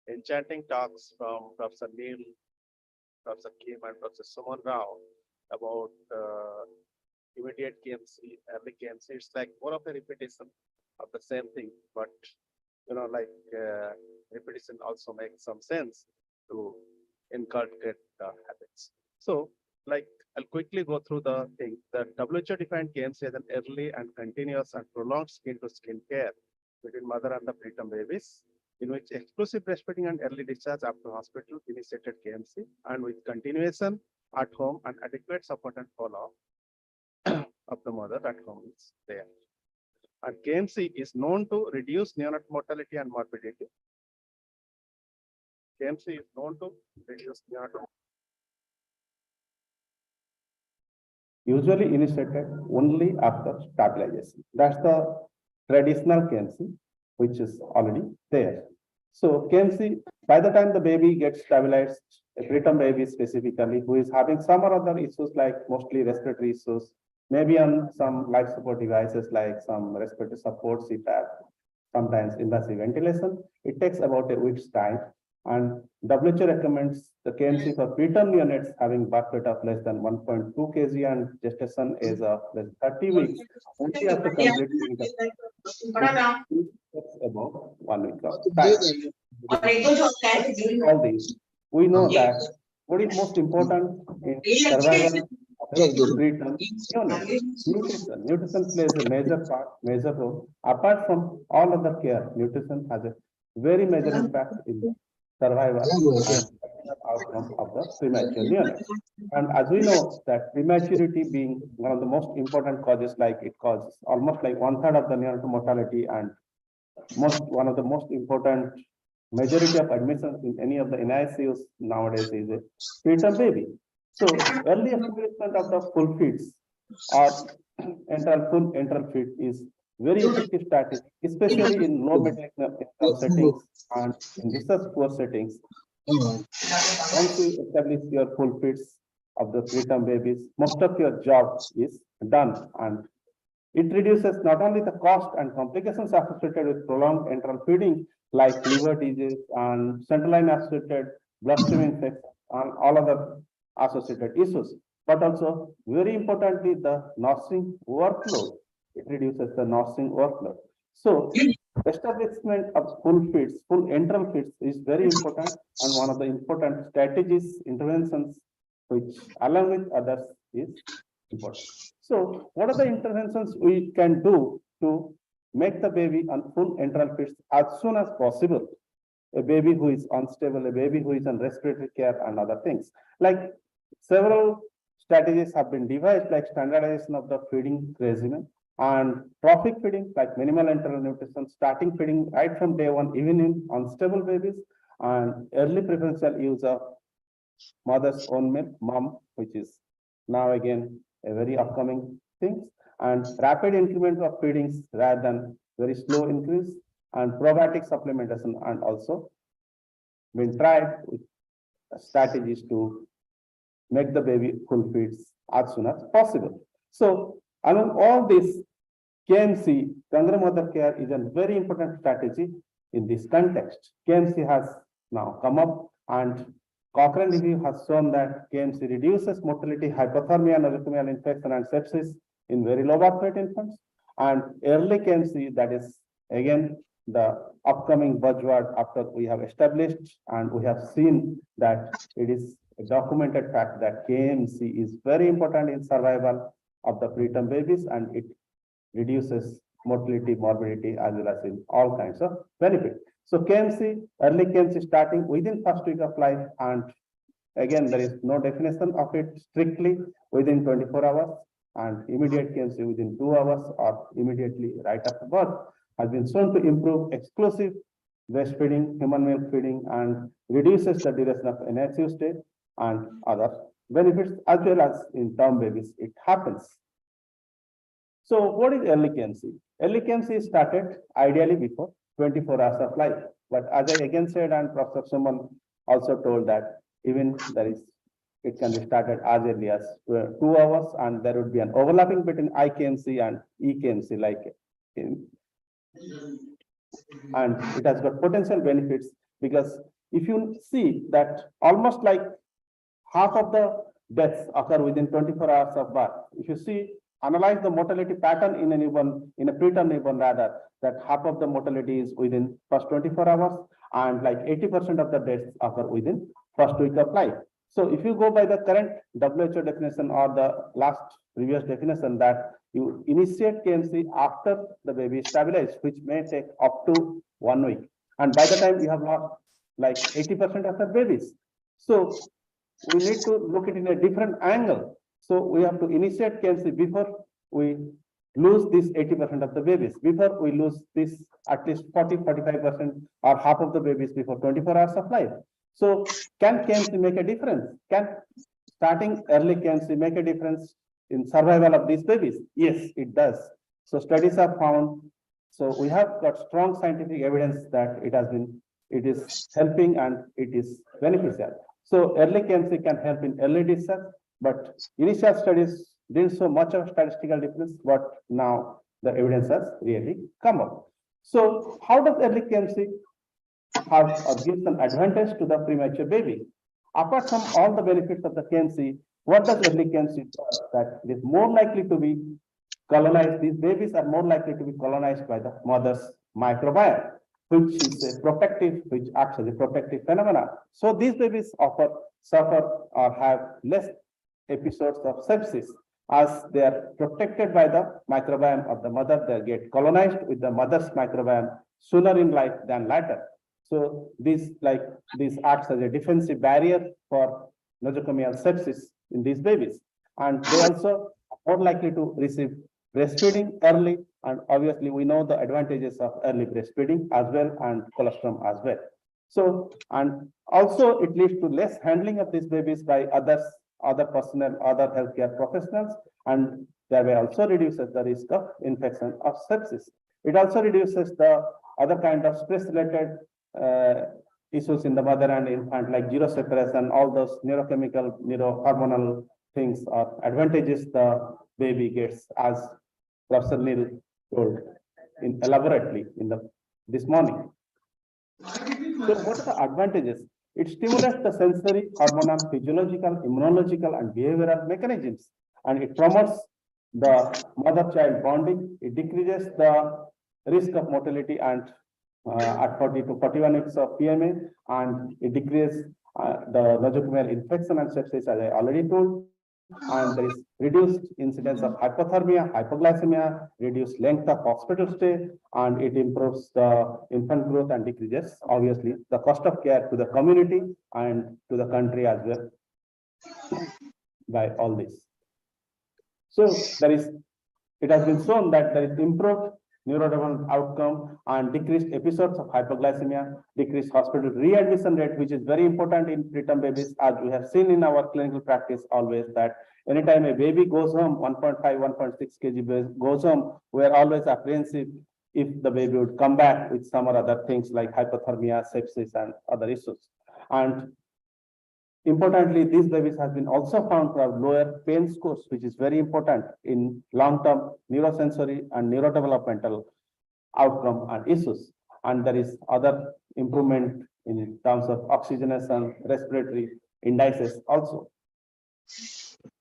N: enchanting talks from Professor Neil, Professor Kim and Professor Suman Rao about immediate KMC, early KMC, it's like more of a repetition of the same thing, but repetition also makes some sense to inculcate habits. So I'll quickly go through the thing. The WHO defined KMC as an early and continuous and prolonged skin-to-skin care between mother and the preterm babies, in which exclusive breastfeeding and early discharge after hospital initiated KMC, and with continuation at home and adequate support and follow-up of the mother at home is there. And KMC is known to reduce neonatal mortality and morbidity. KMC is known to reduce neonatal
I: usually initiated only after stabilization. That's the traditional KMC, which is already there. So KMC, by the time the baby gets stabilized, a preterm baby specifically, who is having some or other issues like mostly respiratory issues,
N: maybe on some life support devices like some respiratory support, CPAP, sometimes invasive ventilation. It takes about a week's time. And WHO recommends the KMC for preterm neonates having birth weight of less than 1.2 kg and gestation age of less than 30 weeks. Only after completing the about 1 week of time. All these, we know that what is most important in survival of preterm neonates? Nutrition. Nutrition plays a major role. Apart from all other care, nutrition has a very major impact in survival and outcome of the premature neonate. And as we know that prematurity being one of the most important causes, like it causes almost like 1/3 of the neonatal mortality and one of the most important majority of admissions in any of the NICUs nowadays is a preterm baby. So early establishment of the full feeds or full enteral feed is very effective strategy, especially in low middle income settings and in resource poor settings. Once you establish your full feeds of the preterm babies, most of your job is done, and it reduces not only the cost and complications associated with prolonged enteral feeding, like liver disease and central line associated bloodstream infection and all other associated issues, but also very importantly, the nursing workload. It reduces the nursing workload. So establishment of full feeds, full enteral feeds is very important and one of the important strategies, interventions, which along with others is important. So what are the interventions we can do to make the baby on full enteral feeds as soon as possible? A baby who is unstable, a baby who is on respiratory care and other things. Like several strategies have been devised, like standardization of the feeding regimen and trophic feeding, like minimal enteral nutrition, starting feeding right from day one, even in unstable babies, and early preferential use of mother's own milk, mom, which is now again a very upcoming thing, and rapid increment of feedings rather than very slow increase, and probiotic supplementation, and also been tried with strategies to make the baby full feeds as soon as possible. So among all this, KMC, Kangaroo Mother Care, is a very important strategy in this context. KMC has now come up, and Cochrane review has shown that KMC reduces mortality, hypothermia, nosocomial infection, and sepsis in very low birth weight infants. And early KMC, that is again the upcoming buzzword after we have established and we have seen that it is a documented fact that KMC is very important in survival of the preterm babies, and it reduces mortality, morbidity, as well as in all kinds of benefit. So KMC, early KMC starting within first week of life, and again, there is no definition of it strictly within 24 hours, and immediate KMC within 2 hours or immediately right after birth has been shown to improve exclusive breastfeeding, human milk feeding, and reduces the duration of NICU stay and other benefits, as well as in term babies, it happens. So what is early KMC? Early KMC started ideally before 24 hours of life. But as I again said, and Professor Suman also told that even it can be started as early as 2 hours, and there would be an overlapping between IKMC and EKMC, like and it has got potential benefits, because if you see that almost like half of the deaths occur within 24 hours of birth. If you see, analyze the mortality pattern in a newborn, in a preterm newborn rather, that half of the mortality is within first 24 hours, and like 80% of the deaths occur within first week of life. So if you go by the current WHO definition or the last previous definition, that you initiate KMC after the baby is stabilized, which may take up to 1 week. And by the time you have lost like 80% of the babies. So we need to look at it in a different angle. So we have to initiate KMC before we lose this 80% of the babies, before we lose this at least 40-45% or half of the babies before 24 hours of life. So can KMC make a difference? Can starting early KMC make a difference in survival of these babies? Yes, it does. So studies have found, so we have got strong scientific evidence that it is helping and it is beneficial. So early KMC can help in early discharge, but initial studies didn't show much of statistical difference, but now the evidence has really come up. So how does early KMC have or gives an advantage to the premature baby? Apart from all the benefits of the KMC, what does early KMC do? That it is more likely to be colonized. These babies are more likely to be colonized by the mother's microbiome, which is a protective, which acts as a protective phenomena. So these babies suffer or have less episodes of sepsis as they are protected by the microbiome of the mother. They get colonized with the mother's microbiome sooner in life than later. So this acts as a defensive barrier for nosocomial sepsis in these babies. And they also are more likely to receive breastfeeding early. And obviously we know the advantages of early breastfeeding as well and colostrum as well. So, and also it leads to less handling of these babies by other personnel, other healthcare professionals, and thereby also reduces the risk of infection of sepsis. It also reduces the other kind of stress-related issues in the mother and infant, like zero separation, all those neurochemical, neurohormonal things or advantages the baby gets, as Professor Neil told elaborately in this morning. So what are the advantages? It stimulates the sensory, hormonal, physiological, immunological, and behavioral mechanisms, and it promotes the mother-child bonding. It decreases the risk of mortality and at 40 to 41 weeks of PMA, and it decreases the nosocomial infection and sepsis, as I already told. And there is reduced incidence of hypothermia, hypoglycemia, reduced length of hospital stay, and it improves the infant growth and decreases, obviously, the cost of care to the community and to the country as well by all this. So it has been shown that there is improved neurodevelopmental outcome and decreased episodes of hypoglycemia, decreased hospital readmission rate, which is very important in preterm babies, as we have seen in our clinical practice always, that anytime a baby goes home, 1.5, 1.6 kg goes home, we are always apprehensive if the baby would come back with some or other things like hypothermia, sepsis, and other issues. And importantly, these babies have been also found to have lower pain scores, which is very important in long-term neurosensory and neurodevelopmental outcome and issues. And there is other improvement in terms of oxygenation, respiratory indices also.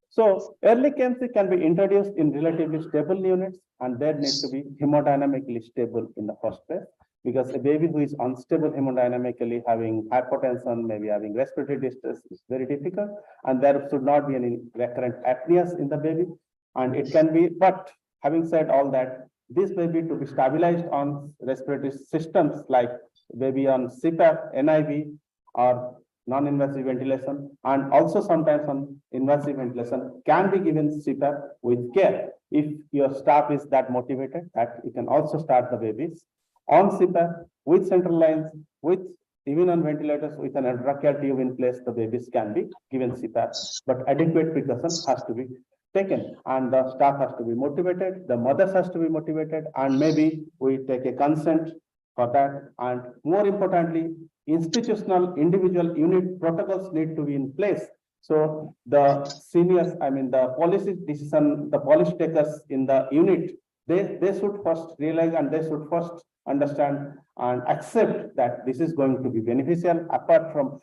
N: So early KMC can be introduced in relatively stable units, and there needs to be hemodynamically stable in the first place, because a baby who is unstable hemodynamically, having hypotension, maybe having respiratory distress, is very difficult, and there should not be any recurrent apneas in the baby. And it can be, but having said all that, this baby to be stabilized on respiratory systems like baby on CPAP, NIV, or non-invasive ventilation, and also sometimes on invasive ventilation, can be given CPAP with care. If your staff is that motivated, that you can also start the babies on CPAP with central lines, with even on ventilators with an endotracheal tube in place. The babies can be given CPAP, but adequate precaution has to be taken, and the staff has to be motivated, the mothers has to be motivated, and maybe we take a consent for that. And more importantly, institutional, individual unit protocols need to be in place. So the seniors, I mean the policy decision, the policy takers in the unit, they should first realize and they should first understand and accept that this is going to be beneficial, apart from,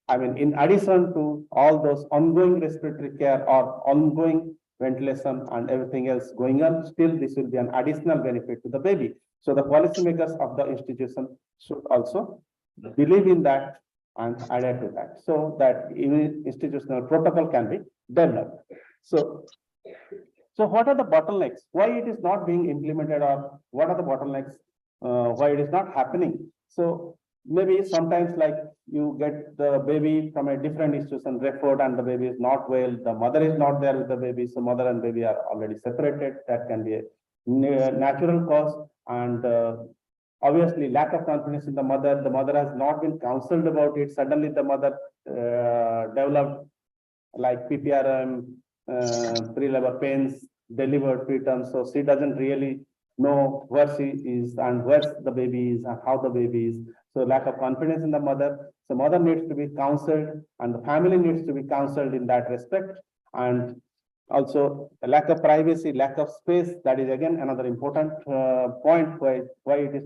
N: I mean, in addition to all those ongoing respiratory care or ongoing ventilation and everything else going on, still this will be an additional benefit to the baby. So the policymakers of the institution should also believe in that and adhere to that, so that institutional protocol can be developed. So what are the bottlenecks? Why it is not being implemented, or what are the bottlenecks? Why it is not happening? So maybe sometimes, like, you get the baby from a different institution referred, and the baby is not well, the mother is not there with the baby, so mother and baby are already separated. That can be a natural cause. And obviously lack of confidence in the mother has not been counseled about it. Suddenly the mother developed like PPRM, pre-labor pains, delivered preterm, so she doesn't really know where she is and where the baby is and how the baby is. So lack of confidence in the mother. So mother needs to be counseled, and the family needs to be counseled in that respect. And Also, a lack of privacy, lack of space, that is again another important point why it is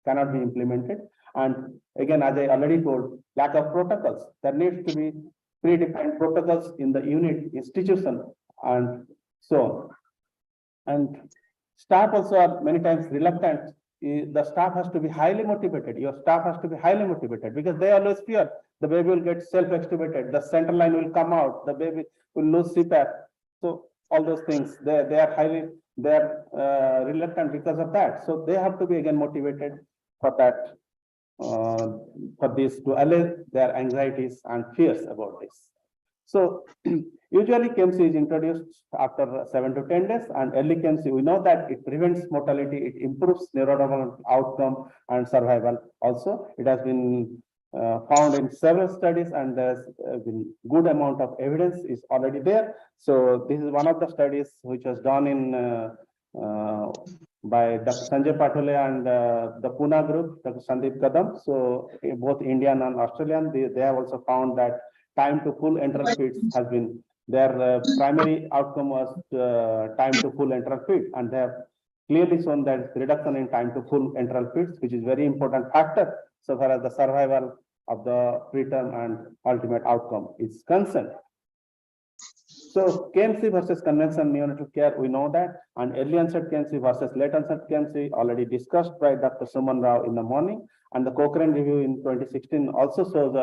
N: cannot be implemented. And again, as I already told, lack of protocols. There needs to be predefined protocols in the unit, institution, and so on. And staff also are many times reluctant. The staff has to be highly motivated. Your staff has to be highly motivated because they always fear the baby will get self-extubated, the center line will come out, the baby will lose CPAP. So all those things, they are reluctant because of that. So they have to be again motivated for that, for this to allay their anxieties and fears about this. So usually KMC is introduced after 7 to 10 days, and early KMC, we know that it prevents mortality, it improves neurodevelopmental outcome and survival. Also, it has been found in several studies, and there's been good amount of evidence is already there. So this is one of the studies which was done in by Dr. Sanjay Patole and the Pune group, Dr. Sandeep Kadam. So both Indian and Australian, they have also found that time to full enteral feeds has been their primary outcome was time to full enteral feed, and they have clearly shown that reduction in time to full enteral feeds, which is very important factor so far as the survival of the preterm and ultimate outcome is concerned. So KMC versus conventional neonatal care, we know that, and early onset KMC versus late onset KMC already discussed by Dr. Suman Rao in the morning, and the Cochrane review in 2016 also shows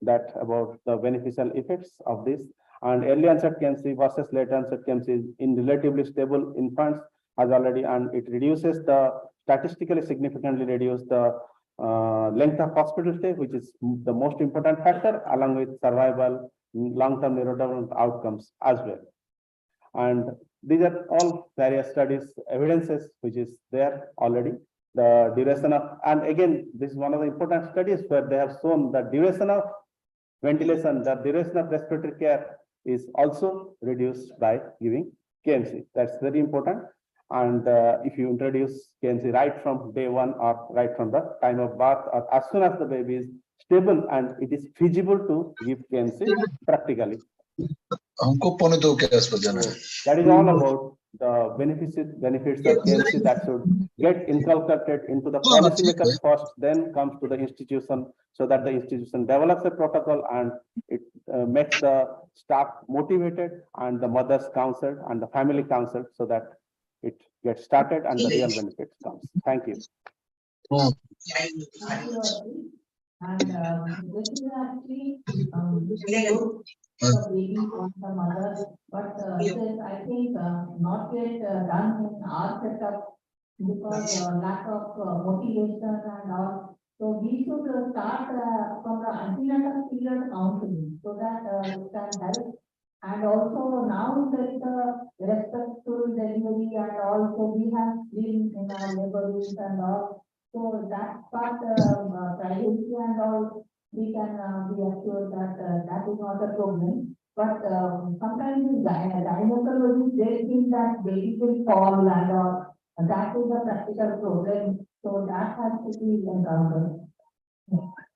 N: that about the beneficial effects of this. And early onset KMC versus late onset KMC in relatively stable infants has already, and it reduces the statistically significantly reduce the length of hospital stay, which is the most important factor, along with survival, long-term neurodevelopmental outcomes as well. And these are all various studies, evidences, which is there already. The duration of, and again, this is one of the important studies where they have shown the duration of ventilation, the duration of respiratory care is also reduced by giving KMC. That's very important. And if you introduce KMC right from day one or right from the time of birth or as soon as the baby is stable and it is feasible to give KMC practically. That is all about the benefits of KMC that should get inculcated into the policymakers first, then comes to the institution, so that the institution develops a protocol and it makes the staff motivated and the mothers counseled and the family counseled, so that it gets started and the real benefits comes. Thank you.
J: And this is actually good for baby on the mother, but this I think not yet done in our setup because lack of motivation and all. So we should start from the antenatal period counseling so that it can help. And also now there is a respectful delivery and also we have been in our neighborhoods and all. So that part, privacy and all, we can be assured that that is not a problem. But sometimes in gynecology, they think that baby will fall and all. And that is a practical problem. So that has to be encountered.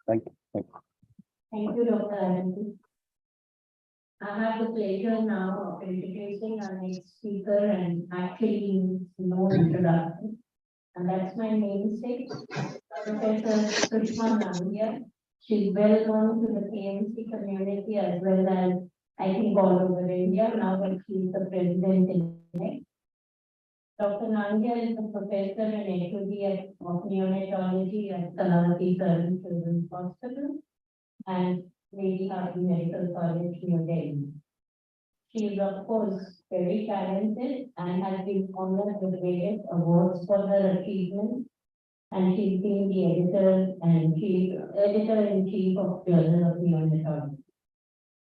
N: Thank you.
J: Thank you, Dr. Anand. I have the pleasure now of introducing our next speaker and actually no introduction. And that's my namesake, Professor Sushma Nandia. She's well known to the KMC community as well as I think all over India now that she's the president-elect. Dr. Nandia is a professor and HOD of neonatology at Kalavati Children's Hospital and Lady Harvey Medical College, New Delhi. She is of course very talented and has been honored with various awards for her achievements. And she's been the editor-in-chief of Journal of Neonatology.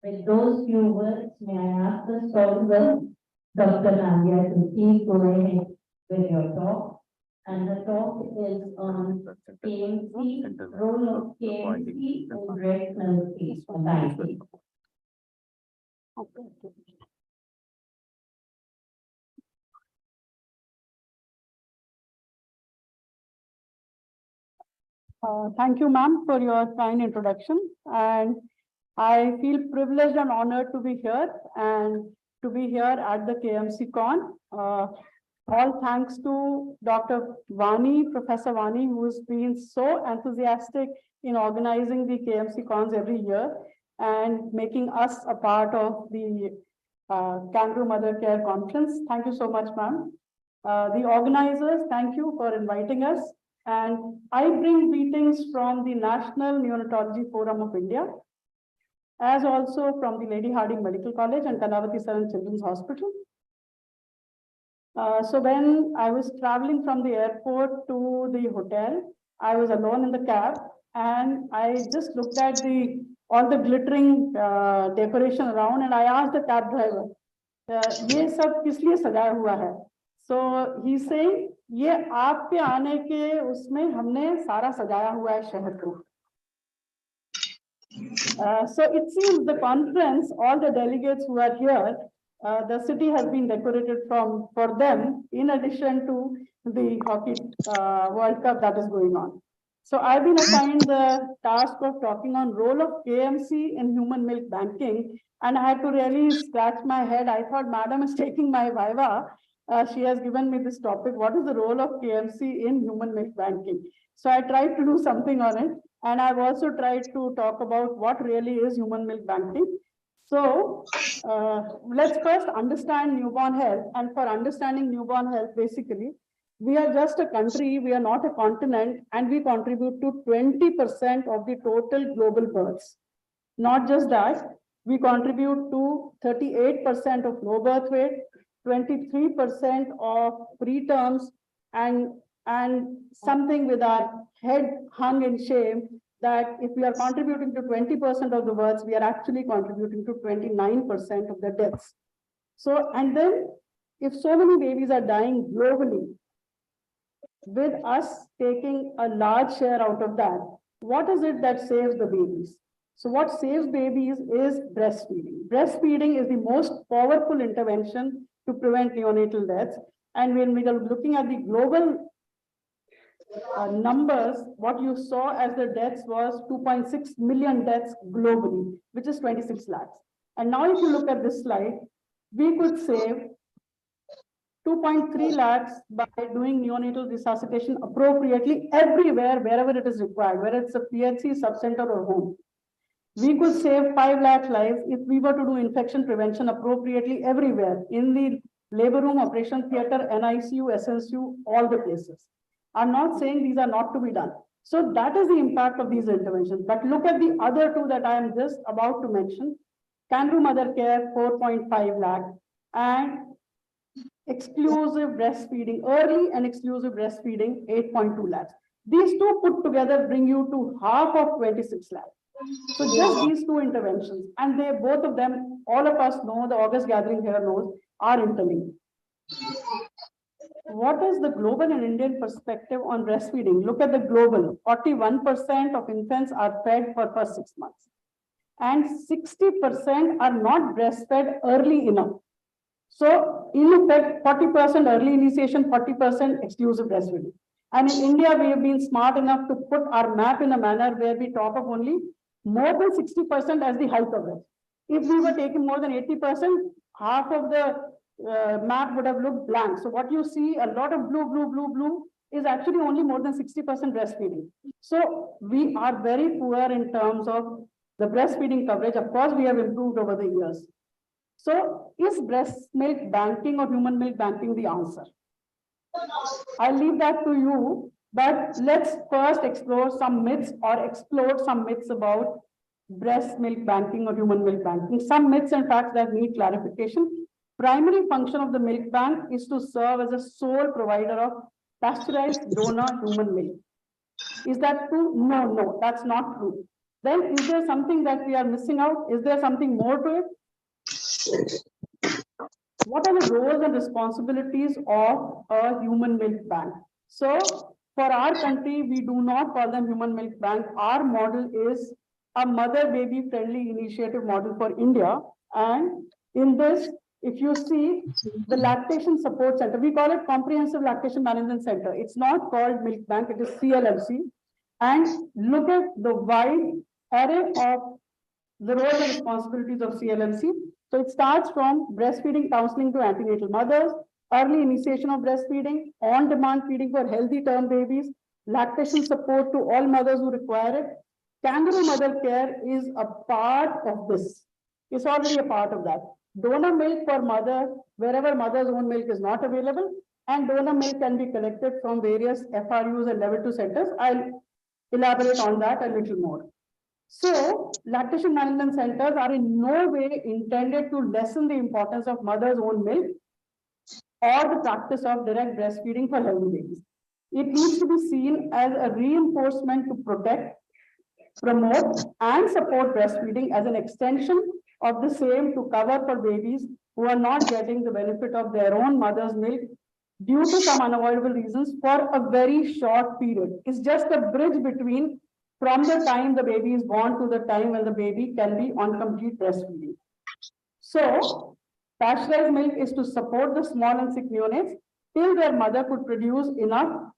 J: With those few words, may I ask the scholar, Dr. Nandia, to please go ahead with your talk. And the talk is on KMC, role of KMC in breast milk feeds. Thank you.
O: Thank you, ma'am, for your kind introduction. And I feel privileged and honored to be here. And to be here at the Kmccon. All thanks to Dr. Vani, Professor Vani, who has been so enthusiastic in organizing the Kmccons every year and making us a part of the Kangaroo Mother Care Conference. Thank you so much, ma'am. The organizers, thank you for inviting us. And I bring greetings from the National Neonatology Forum of India, as also from the Lady Harding Medical College and Kanavati Saran Children's Hospital. So when I was traveling from the airport to the hotel, I was alone in the cab and I just looked at all the glittering decoration around and I asked the cab driver, ये सब किस लिए सजाया हुआ है? So he saying, ये आपके आने के उसमें हमने सारा सजाया हुआ है शहर को. So it seems the conference, all the delegates who are here, the city has been decorated for them in addition to the hockey World Cup that is going on. So I've been assigned the task of talking on role of KMC in human milk banking, and I had to really scratch my head. I thought Madam is taking my viva. She has given me this topic. What is the role of KMC in human milk banking? So I tried to do something on it. And I've also tried to talk about what really is human milk banking. So let's first understand newborn health. And for understanding newborn health, basically, we are just a country, we are not a continent, and we contribute to 20% of the total global births. Not just that, we contribute to 38% of low birth weight, 23% of preterms, and something with our head hung in shame that if we are contributing to 20% of the births, we are actually contributing to 29% of the deaths. So, and then if so many babies are dying globally, with us taking a large share out of that, what is it that saves the babies? So what saves babies is breastfeeding. Breastfeeding is the most powerful intervention to prevent neonatal deaths. And when we are looking at the global numbers, what you saw as the deaths was 2.6 million deaths globally, which is 26 lakhs. And now if you look at this slide, we could save 2.3 lakhs by doing neonatal resuscitation appropriately everywhere, wherever it is required, whether it's a PHC, subcenter or home. We could save 5 lakh lives if we were to do infection prevention appropriately everywhere, in the labor room, operation theater, NICU, SNCU, all the places. I'm not saying these are not to be done. So that is the impact of these interventions. But look at the other two that I am just about to mention. Kangaroo Mother Care, 4.5 lakh, and exclusive breastfeeding, early and exclusive breastfeeding, 8.2 lakhs. These two put together bring you to half of 26 lakhs. So just these two interventions, and they both of them, all of us know, the August gathering here knows, are interlinked. What is the global and Indian perspective on breastfeeding? Look at the global. 41% of infants are fed for first 6 months. And 60% are not breastfed early enough. So in effect, 40% early initiation, 40% exclusive breastfeeding. And in India, we have been smart enough to put our map in a manner where we talk of only more than 60% as the high coverage. If we were taking more than 80%, half of the map would have looked blank. So what you see, a lot of blue is actually only more than 60% breastfeeding. So we are very poor in terms of the breastfeeding coverage. Of course, we have improved over the years. So is breast milk banking or human milk banking the answer? I'll leave that to you, but let's first explore some myths or explore some myths about breast milk banking or human milk banking. Some myths and facts that need clarification. Primary function of the milk bank is to serve as a sole provider of pasteurized donor human milk. Is that true? No, that's not true. Then is there something that we are missing out? Is there something more to it? What are the roles and responsibilities of a human milk bank? So for our country, we do not call them human milk bank. Our model is a mother-baby friendly initiative model for India. And in this, if you see the lactation support center, we call it Comprehensive Lactation Management Center. It's not called milk bank, it is CLMC. And look at the wide array of the roles and responsibilities of CLMC. So it starts from breastfeeding counseling to antenatal mothers, early initiation of breastfeeding, on-demand feeding for healthy term babies, lactation support to all mothers who require it. Kangaroo mother care is a part of this. It's already a part of that. Donor milk for mother, wherever mother's own milk is not available, and donor milk can be collected from various FRUs and level 2 centers. I'll elaborate on that a little more. So, lactation management centers are in no way intended to lessen the importance of mother's own milk or the practice of direct breastfeeding for healthy babies. It needs to be seen as a reinforcement to protect, promote, and support breastfeeding as an extension of the same to cover for babies who are not getting the benefit of their own mother's milk due to some unavoidable reasons for a very short period. It's just a bridge between from the time the baby is born to the time when the baby can be on complete breastfeeding. So, pasteurized milk is to support the small and sick neonates till their mother could produce enough.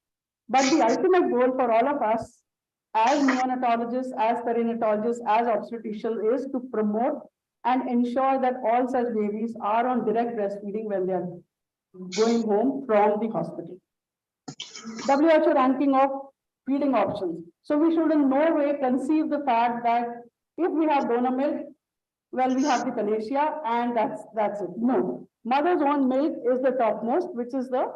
O: But the ultimate goal for all of us as neonatologists, as perinatologists, as obstetricians is to promote and ensure that all such babies are on direct breastfeeding when they are going home from the hospital. WHO ranking of feeding options. So we should in no way conceive the fact that if we have donor milk, well, we have the panacea and that's it. No, mother's own milk is the topmost, which is the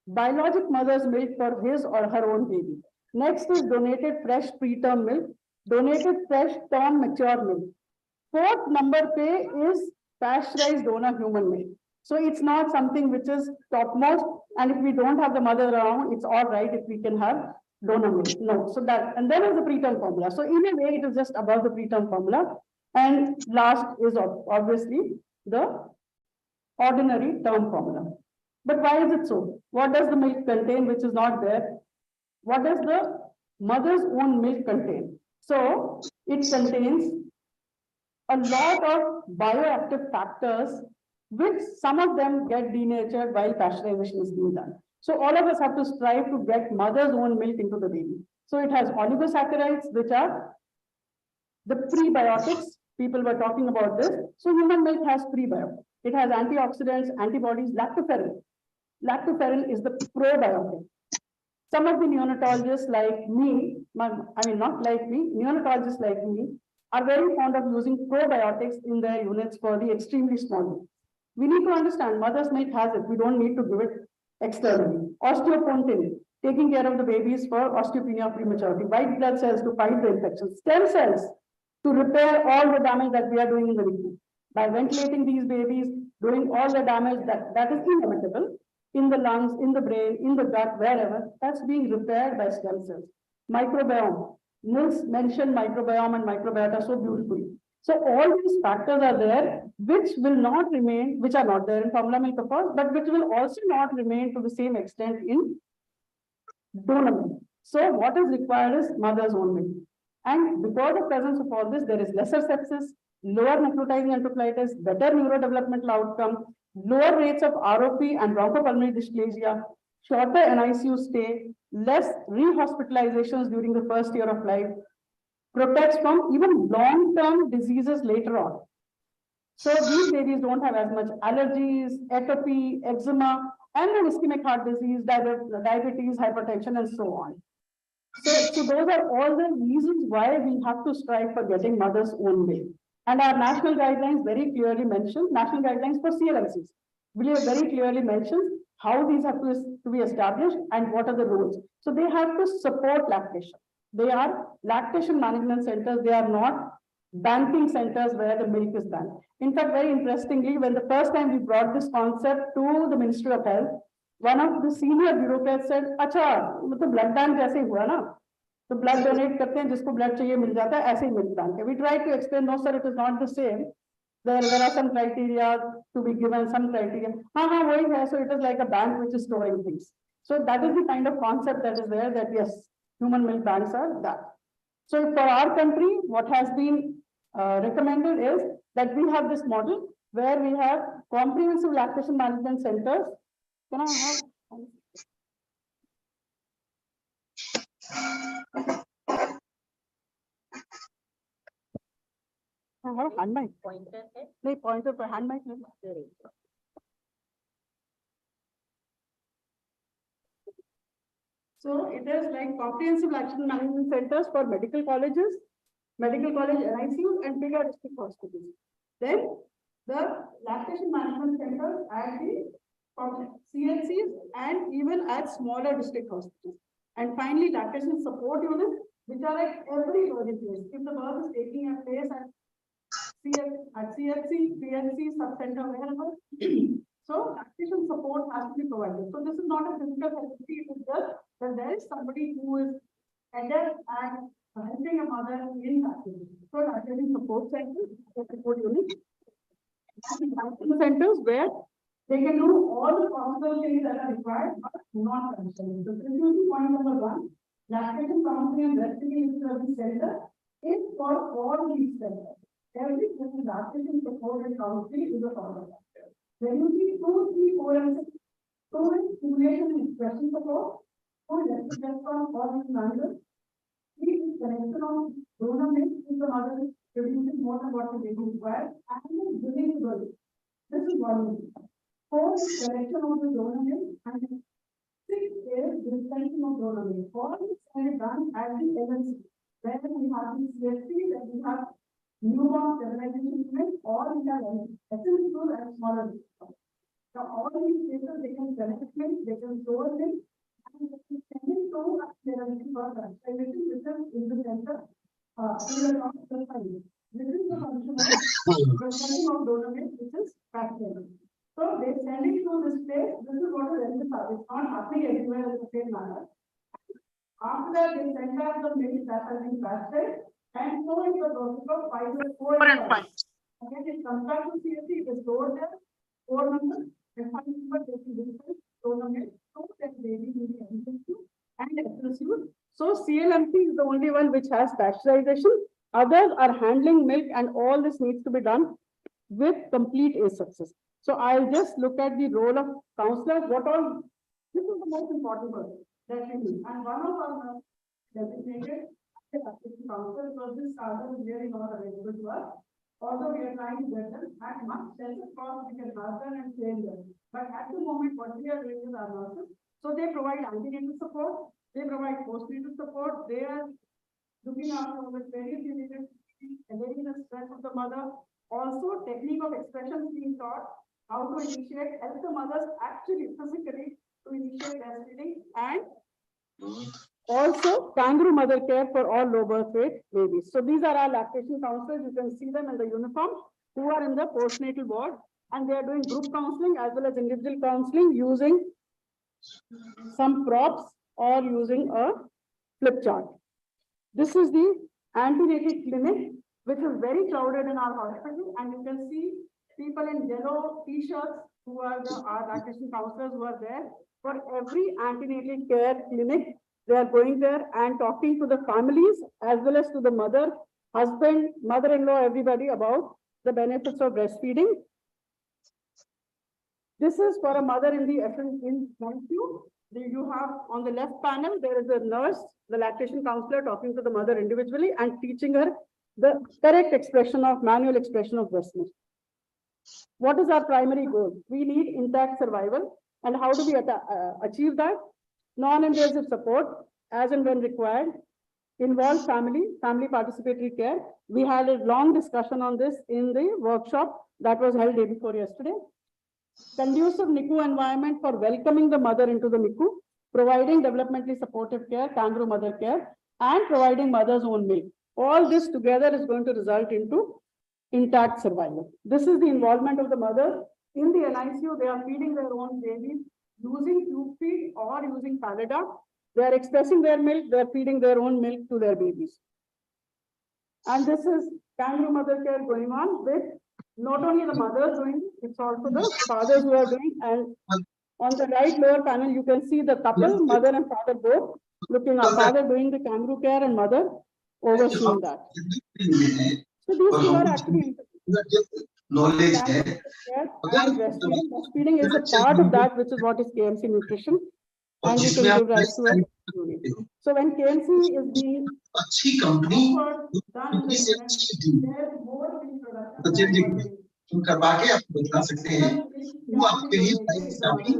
O: biologic mother's milk for his or her own baby. Next is donated fresh preterm milk, donated fresh term mature milk. Fourth number pay is pasteurized donor human milk. So it's not something which is topmost, and if we don't have the mother around, it's all right if we can have donor milk. No, so that, and then is the preterm formula. So in a way, it is just above the preterm formula. And last is obviously the ordinary term formula. But why is it so? What does the milk contain which is not there? What does the mother's own milk contain? So it contains a lot of bioactive factors, which some of them get denatured while pasteurization is being done. So all of us have to strive to get mother's own milk into the baby. So it has oligosaccharides, which are the prebiotics. People were talking about this. So human milk has prebiotics. It has antioxidants, antibodies, lactoferrin. Lactoferrin is the probiotic. Some of the neonatologists like me, not like me, neonatologists like me, are very fond of using probiotics in their units for the extremely small. We need to understand mother's milk has it. We don't need to give it externally. Osteopontin, taking care of the babies for osteopenia of prematurity. White blood cells to fight the infection. Stem cells to repair all the damage that we are doing in the womb. By ventilating these babies, doing all the damage that is inevitable in the lungs, in the brain, in the gut, wherever, that's being repaired by stem cells. Microbiome. Nils mentioned microbiome and microbiota so beautifully. So all these factors are there, which will not remain, which are not there in formula milk, of course, but which will also not remain to the same extent in donor milk. So what is required is mother's own milk. And because of presence of all this, there is lesser sepsis, lower necrotizing enterocolitis, better neurodevelopmental outcome, lower rates of ROP and bronchopulmonary dysplasia, shorter NICU stay, less rehospitalizations during the first year of life, protects from even long-term diseases later on. So these babies don't have as much allergies, atopy, eczema, and then ischemic heart disease, diabetes, hypertension, and so on. So those are all the reasons why we have to strive for getting mother's own milk. And our national guidelines very clearly mention, national guidelines for CLMCs, very clearly mentions how these have to be established and what are the rules. So they have to support lactation. They are lactation management centers. They are not banking centers where the milk is banked. In fact, very interestingly, when the first time we brought this concept to the Ministry of Health, one of the senior bureaucrats said, "Acha, मतलब blood bank जैसे हुआ ना, तो blood donate करते हैं, जिसको blood चाहिए मिल जाता है, ऐसे ही milk bank है." We tried to explain, no sir, it is not the same. There are some criteria to be given, some criteria. वही है, so it is like a bank which is storing things. So that is the kind of concept that is there, that yes, human milk banks are that. So for our country, what has been recommended is that we have this model where we have comprehensive lactation management centers. Can I have? I have a hand mic.
L: Pointer है.
O: No, pointer for hand mic. So it is like comprehensive action management centers for medical colleges, medical college NICUs and bigger district hospitals. Then the lactation management centers at the CHCs and even at smaller district hospitals. And finally, lactation support units, which are at every urgent place. If the birth is taking a place at CHC, PHC, sub-center, wherever, so lactation support has to be provided. So this is not a physical facility, it is just that there is somebody who is adept at helping a mother in lactation. So lactation support centers, support units, centers where they can do all the possible things that are required, but not necessarily. So conclusion point number one, lactation counseling and breastfeeding service center is for all these centers. Every lactation support and counseling is a part of that. When you see 2, 3, 4, and 6, stimulation and expression support, just from all these angles, the connection of donor milk is the mother producing more than what the baby requires, and giving the birth. This is one thing. 4, connection of the donor milk, and 6 is dispensing of donor milk. All this is done at the LNC, where we have the CSC, that we have newborn sterilization unit, or we have essential and smaller. Now, all these places, they can benefit milk, they can store milk, and they can send it to a sterilization for sterilization, which is in the center, in the side. This is the function of dispensing of donor milk, which is factor. So they send it to this place. This is what is necessary. It's not happening everywhere in the same manner. After that, they send out the milk that has been fasted, and so is the process of 5, 4, and 5. Again, it comes back to CSC, it is stored there, 4 members, and 5 members taking this donor milk, so that baby will be able to and expressive. So CLMC is the only one which has pasteurization. Others are handling milk, and all this needs to be done with complete asepsis. So I'll just look at the role of counselors. What all, this is the most important one that we need. And one of our designated counselors, because this charter is really not available to us. Although we are trying to get them at much lesser cost, we can have them and train them. But at the moment, what we are doing with our nurses, so they provide antenatal support, they provide postnatal support, they are looking after with various related, alleviating the stress of the mother. Also, technique of expression being taught, how to initiate, help the mothers actually physically to initiate breastfeeding, and also kangaroo mother care for all low birth weight babies. So these are our lactation counselors. You can see them in the uniform who are in the postnatal ward, and they are doing group counseling as well as individual counseling using some props or using a flip chart. This is the antenatal clinic, which is very crowded in our hospital, and you can see people in yellow t-shirts who are our lactation counselors who are there for every antenatal care clinic. They are going there and talking to the families as well as to the mother, husband, mother-in-law, everybody about the benefits of breastfeeding. This is for a mother in the NICU. You have on the left panel, there is a nurse, the lactation counselor talking to the mother individually and teaching her the correct expression of manual expression of breast milk. What is our primary goal? We need intact survival. And how do we achieve that? Non-invasive support as and when required. Involve family participatory care. We had a long discussion on this in the workshop that was held day before yesterday. Conducive NICU environment for welcoming the mother into the NICU, providing developmentally supportive care, kangaroo mother care, and providing mother's own milk. All this together is going to result into intact survival. This is the involvement of the mother in the NICU. They are feeding their own babies using tube feed or using pallida. They are expressing their milk. They are feeding their own milk to their babies. And this is kangaroo mother care going on with not only the mothers doing, it's also the fathers who are doing. And on the right lower panel, you can see the couple, mother and father both looking at father doing the kangaroo care and mother overseeing that. So these two are actually knowledge. Breastfeeding is a part of that, which is what is KMC nutrition, and we can give rise to it. So when KMC is being done, there is more being
P: तो changing करवा के आप बता सकते हैं, वो आपके लिए प्राइस काफी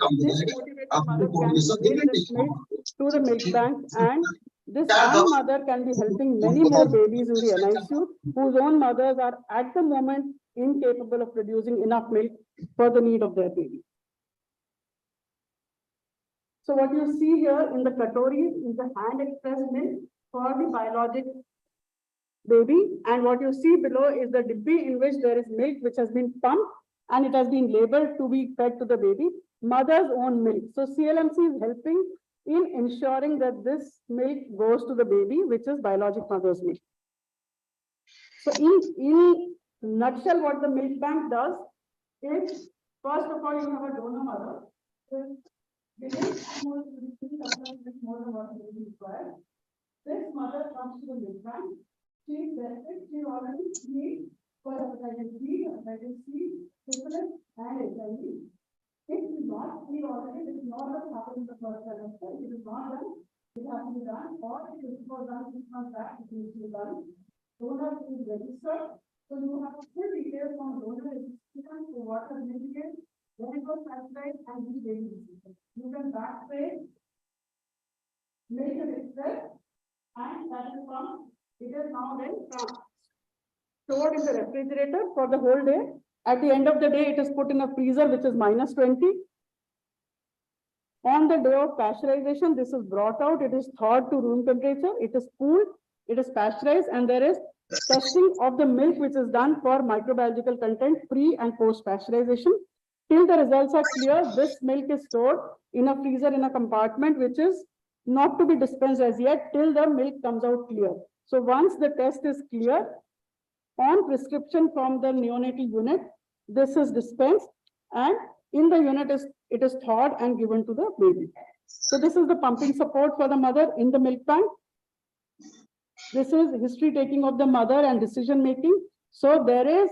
P: कम हो जाएगा। आपको कोऑर्डिनेशन देंगे
O: to the milk bank, and this one mother can be helping many more babies in the NICU whose own mothers are at the moment incapable of producing enough milk for the need of their baby. So what you see here in the katoris is the hand expressed milk for the biologic baby, and what you see below is the dibbi in which there is milk which has been pumped and it has been labeled to be fed to the baby, mother's own milk. So CLMC is helping in ensuring that this milk goes to the baby, which is biologic mother's milk. So in nutshell, what the milk bank does is, first of all, you have a donor mother. This mother comes to the milk bank. She is breastfed, she already needs for hepatitis B, hepatitis C, syphilis, and HIV. If it is not, we already, it is not happened in the first trimester, it is not done, it has to be done, or if it was done 6 months back, it needs to be done. Donor is registered, so you have full details on donor registration, so what has been indicated, when it was subscribed, and which baby is. You can backtrace, make a express, and that is from, it is now then stored in the refrigerator for the whole day. At the end of the day, it is put in a freezer which is -20. On the day of pasteurization, this is brought out, it is thawed to room temperature, it is cooled, it is pasteurized, and there is testing of the milk which is done for microbiological content pre and post pasteurization. Till the results are clear, this milk is stored in a freezer in a compartment which is not to be dispensed as yet till the milk comes out clear. So once the test is clear, on prescription from the neonatal unit, this is dispensed, and in the unit it is thawed and given to the baby. So this is the pumping support for the mother in the milk bank. This is history taking of the mother and decision making. So there is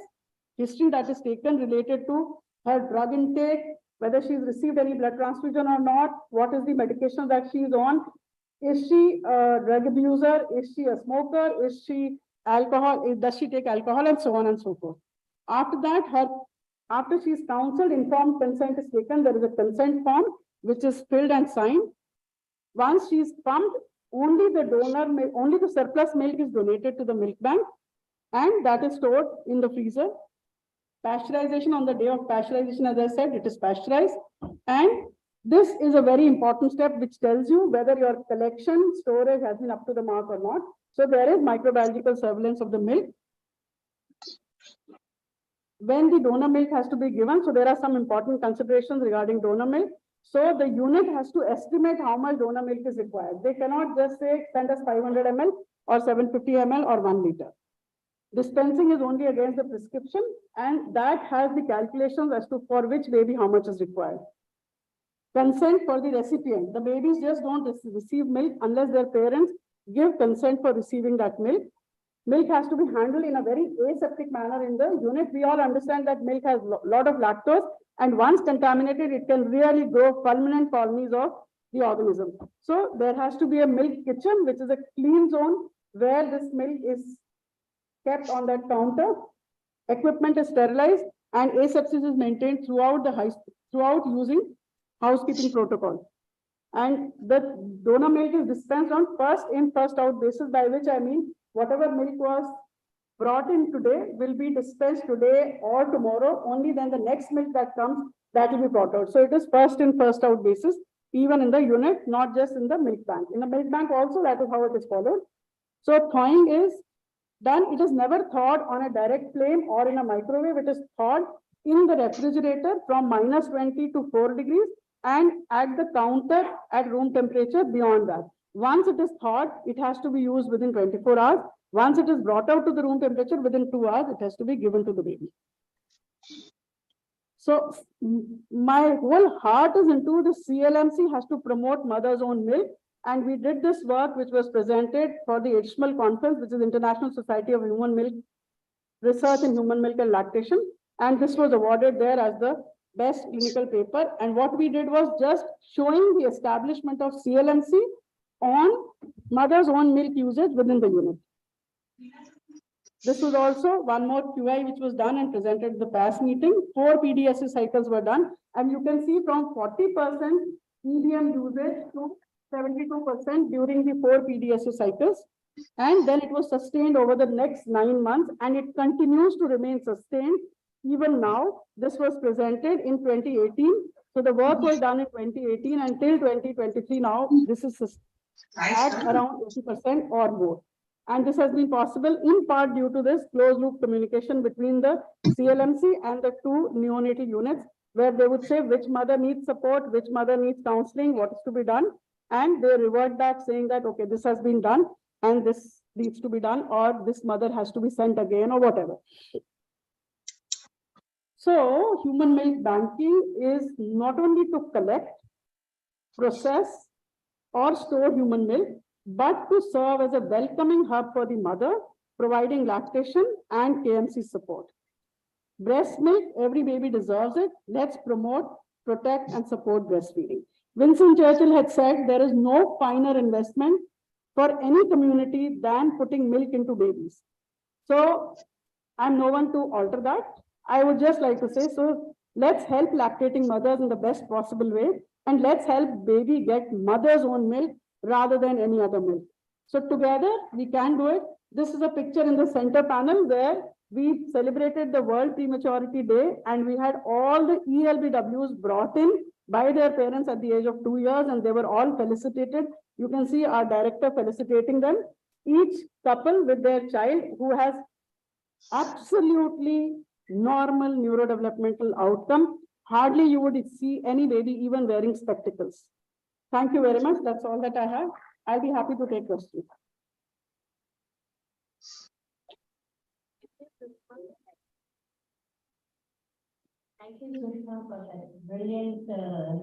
O: history that is taken related to her drug intake, whether she's received any blood transfusion or not, what is the medication that she is on, is she a drug abuser, is she a smoker, is she alcohol, does she take alcohol, and so on and so forth. After that, after she is counseled, informed consent is taken. There is a consent form which is filled and signed. Once she is pumped, only the surplus milk is donated to the milk bank, and that is stored in the freezer. Pasteurization, on the day of pasteurization, as I said, it is pasteurized, and this is a very important step which tells you whether your collection storage has been up to the mark or not. So there is microbiological surveillance of the milk. When the donor milk has to be given, so there are some important considerations regarding donor milk. So the unit has to estimate how much donor milk is required. They cannot just say send us 500 ml or 750 ml or 1 liter. Dispensing is only against the prescription, and that has the calculations as to for which baby how much is required. Consent for the recipient. The babies just don't receive milk unless their parents give consent for receiving that milk. Milk has to be handled in a very aseptic manner in the unit. We all understand that milk has a lot of lactose, and once contaminated, it can really grow fulminant colonies of the organism. So there has to be a milk kitchen, which is a clean zone where this milk is kept on that counter. Equipment is sterilized, and asepsis is maintained throughout using housekeeping protocol. And the donor milk is dispensed on first in, first out basis, by which I mean whatever milk was brought in today will be dispensed today or tomorrow. Only then the next milk that comes, that will be brought out. So it is first in, first out basis, even in the unit, not just in the milk bank. In the milk bank also, that is how it is followed. So thawing is done. It is never thawed on a direct flame or in a microwave. It is thawed in the refrigerator from -20 to 4 degrees and at the counter at room temperature beyond that. Once it is thawed, it has to be used within 24 hours. Once it is brought out to the room temperature, within 2 hours, it has to be given to the baby. So my whole heart is into the CLMC has to promote mother's own milk. And we did this work, which was presented for the ISHMAL conference, which is International Society of Human Milk Research in Human Milk and Lactation. And this was awarded there as the best clinical paper. And what we did was just showing the establishment of CLMC on mother's own milk usage within the unit. This was also one more QI which was done and presented at the past meeting. 4 PDSU cycles were done, and you can see from 40% EDM usage to 72% during the 4 PDSU cycles. And then it was sustained over the next 9 months, and it continues to remain sustained even now. This was presented in 2018. So the work was done in 2018 until 2023. Now this is at around 80% or more. And this has been possible in part due to this closed loop communication between the CLMC and the 2 neonatal units, where they would say which mother needs support, which mother needs counseling, what is to be done. And they revert back saying that, okay, this has been done and this needs to be done, or this mother has to be sent again, or whatever. So human milk banking is not only to collect, process, or store human milk, but to serve as a welcoming hub for the mother, providing lactation and KMC support. Breast milk, every baby deserves it. Let's promote, protect, and support breastfeeding. Winston Churchill had said there is no finer investment for any community than putting milk into babies. So I'm no one to alter that. I would just like to say, so let's help lactating mothers in the best possible way, and let's help baby get mother's own milk rather than any other milk. So together we can do it. This is a picture in the center panel where we celebrated the World Prematurity Day, and we had all the ELBWs brought in by their parents at the age of 2 years, and they were all felicitated. You can see our director felicitating them, each couple with their child who has absolutely normal neurodevelopmental outcome. Hardly you would see any baby even wearing spectacles. Thank you very much. That's all that I have. I'll be happy to take questions.
J: Thank you, Sushma, for that brilliant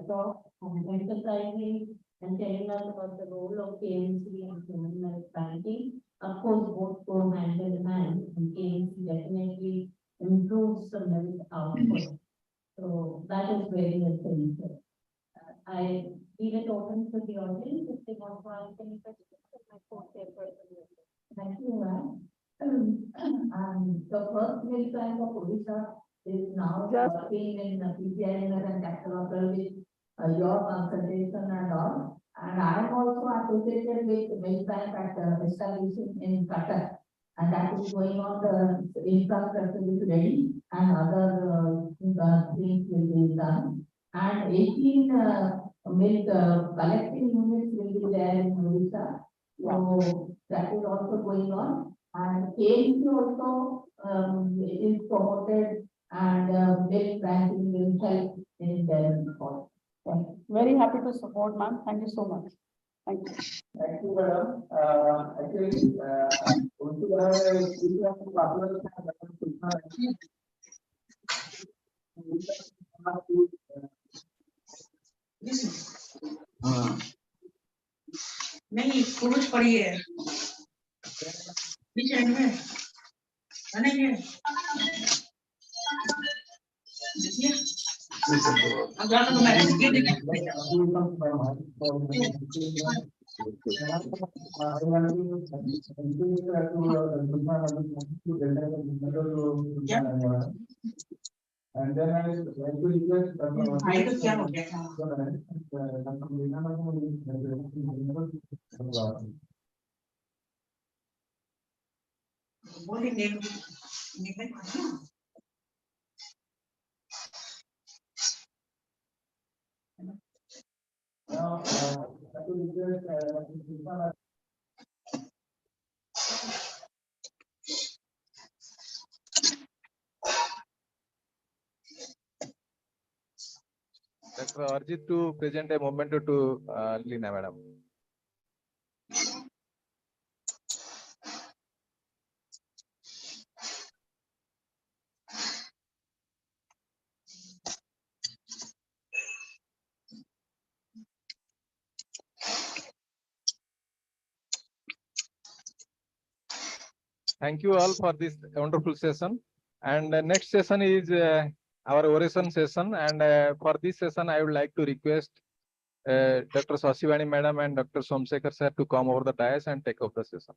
J: talk on emphasizing and telling us about the role of KMC and human milk banking. Of course, both go hand in hand, and KMC definitely improves the milk output. So that is very essential. I leave it open to the audience if they want to ask any questions. Thank you, ma'am. The first milk bank of Odisha is now working in PGINS and Catalogal with your consultation and all. And I am also associated with milk bank at establishing in Qatar. And that is going on, the infrastructure is ready and other things will be done. And 18 milk collecting units will be there in Odisha. So that is also going on. And KMC also is promoted, and milk banking will help in their support.
O: Very happy to support, ma'am. Thank you so much. Thank you.
I: Thank you, madam. Actually,
P: नहीं कुछ पड़ी है बीच and में नहीं है देखिए अब जाकर तो मैंने ये देखा
I: and then I will request
P: भाई तो क्या हो गया बोली निकल
I: now I will request
K: Dr. Arjit to present a moment to Lina, madam. Thank you all for this wonderful session. And next session is our oration session. And for this session, I would like to request Dr. Sasivani madam and Dr. Somsekhar sir to come over the dais and take over the session.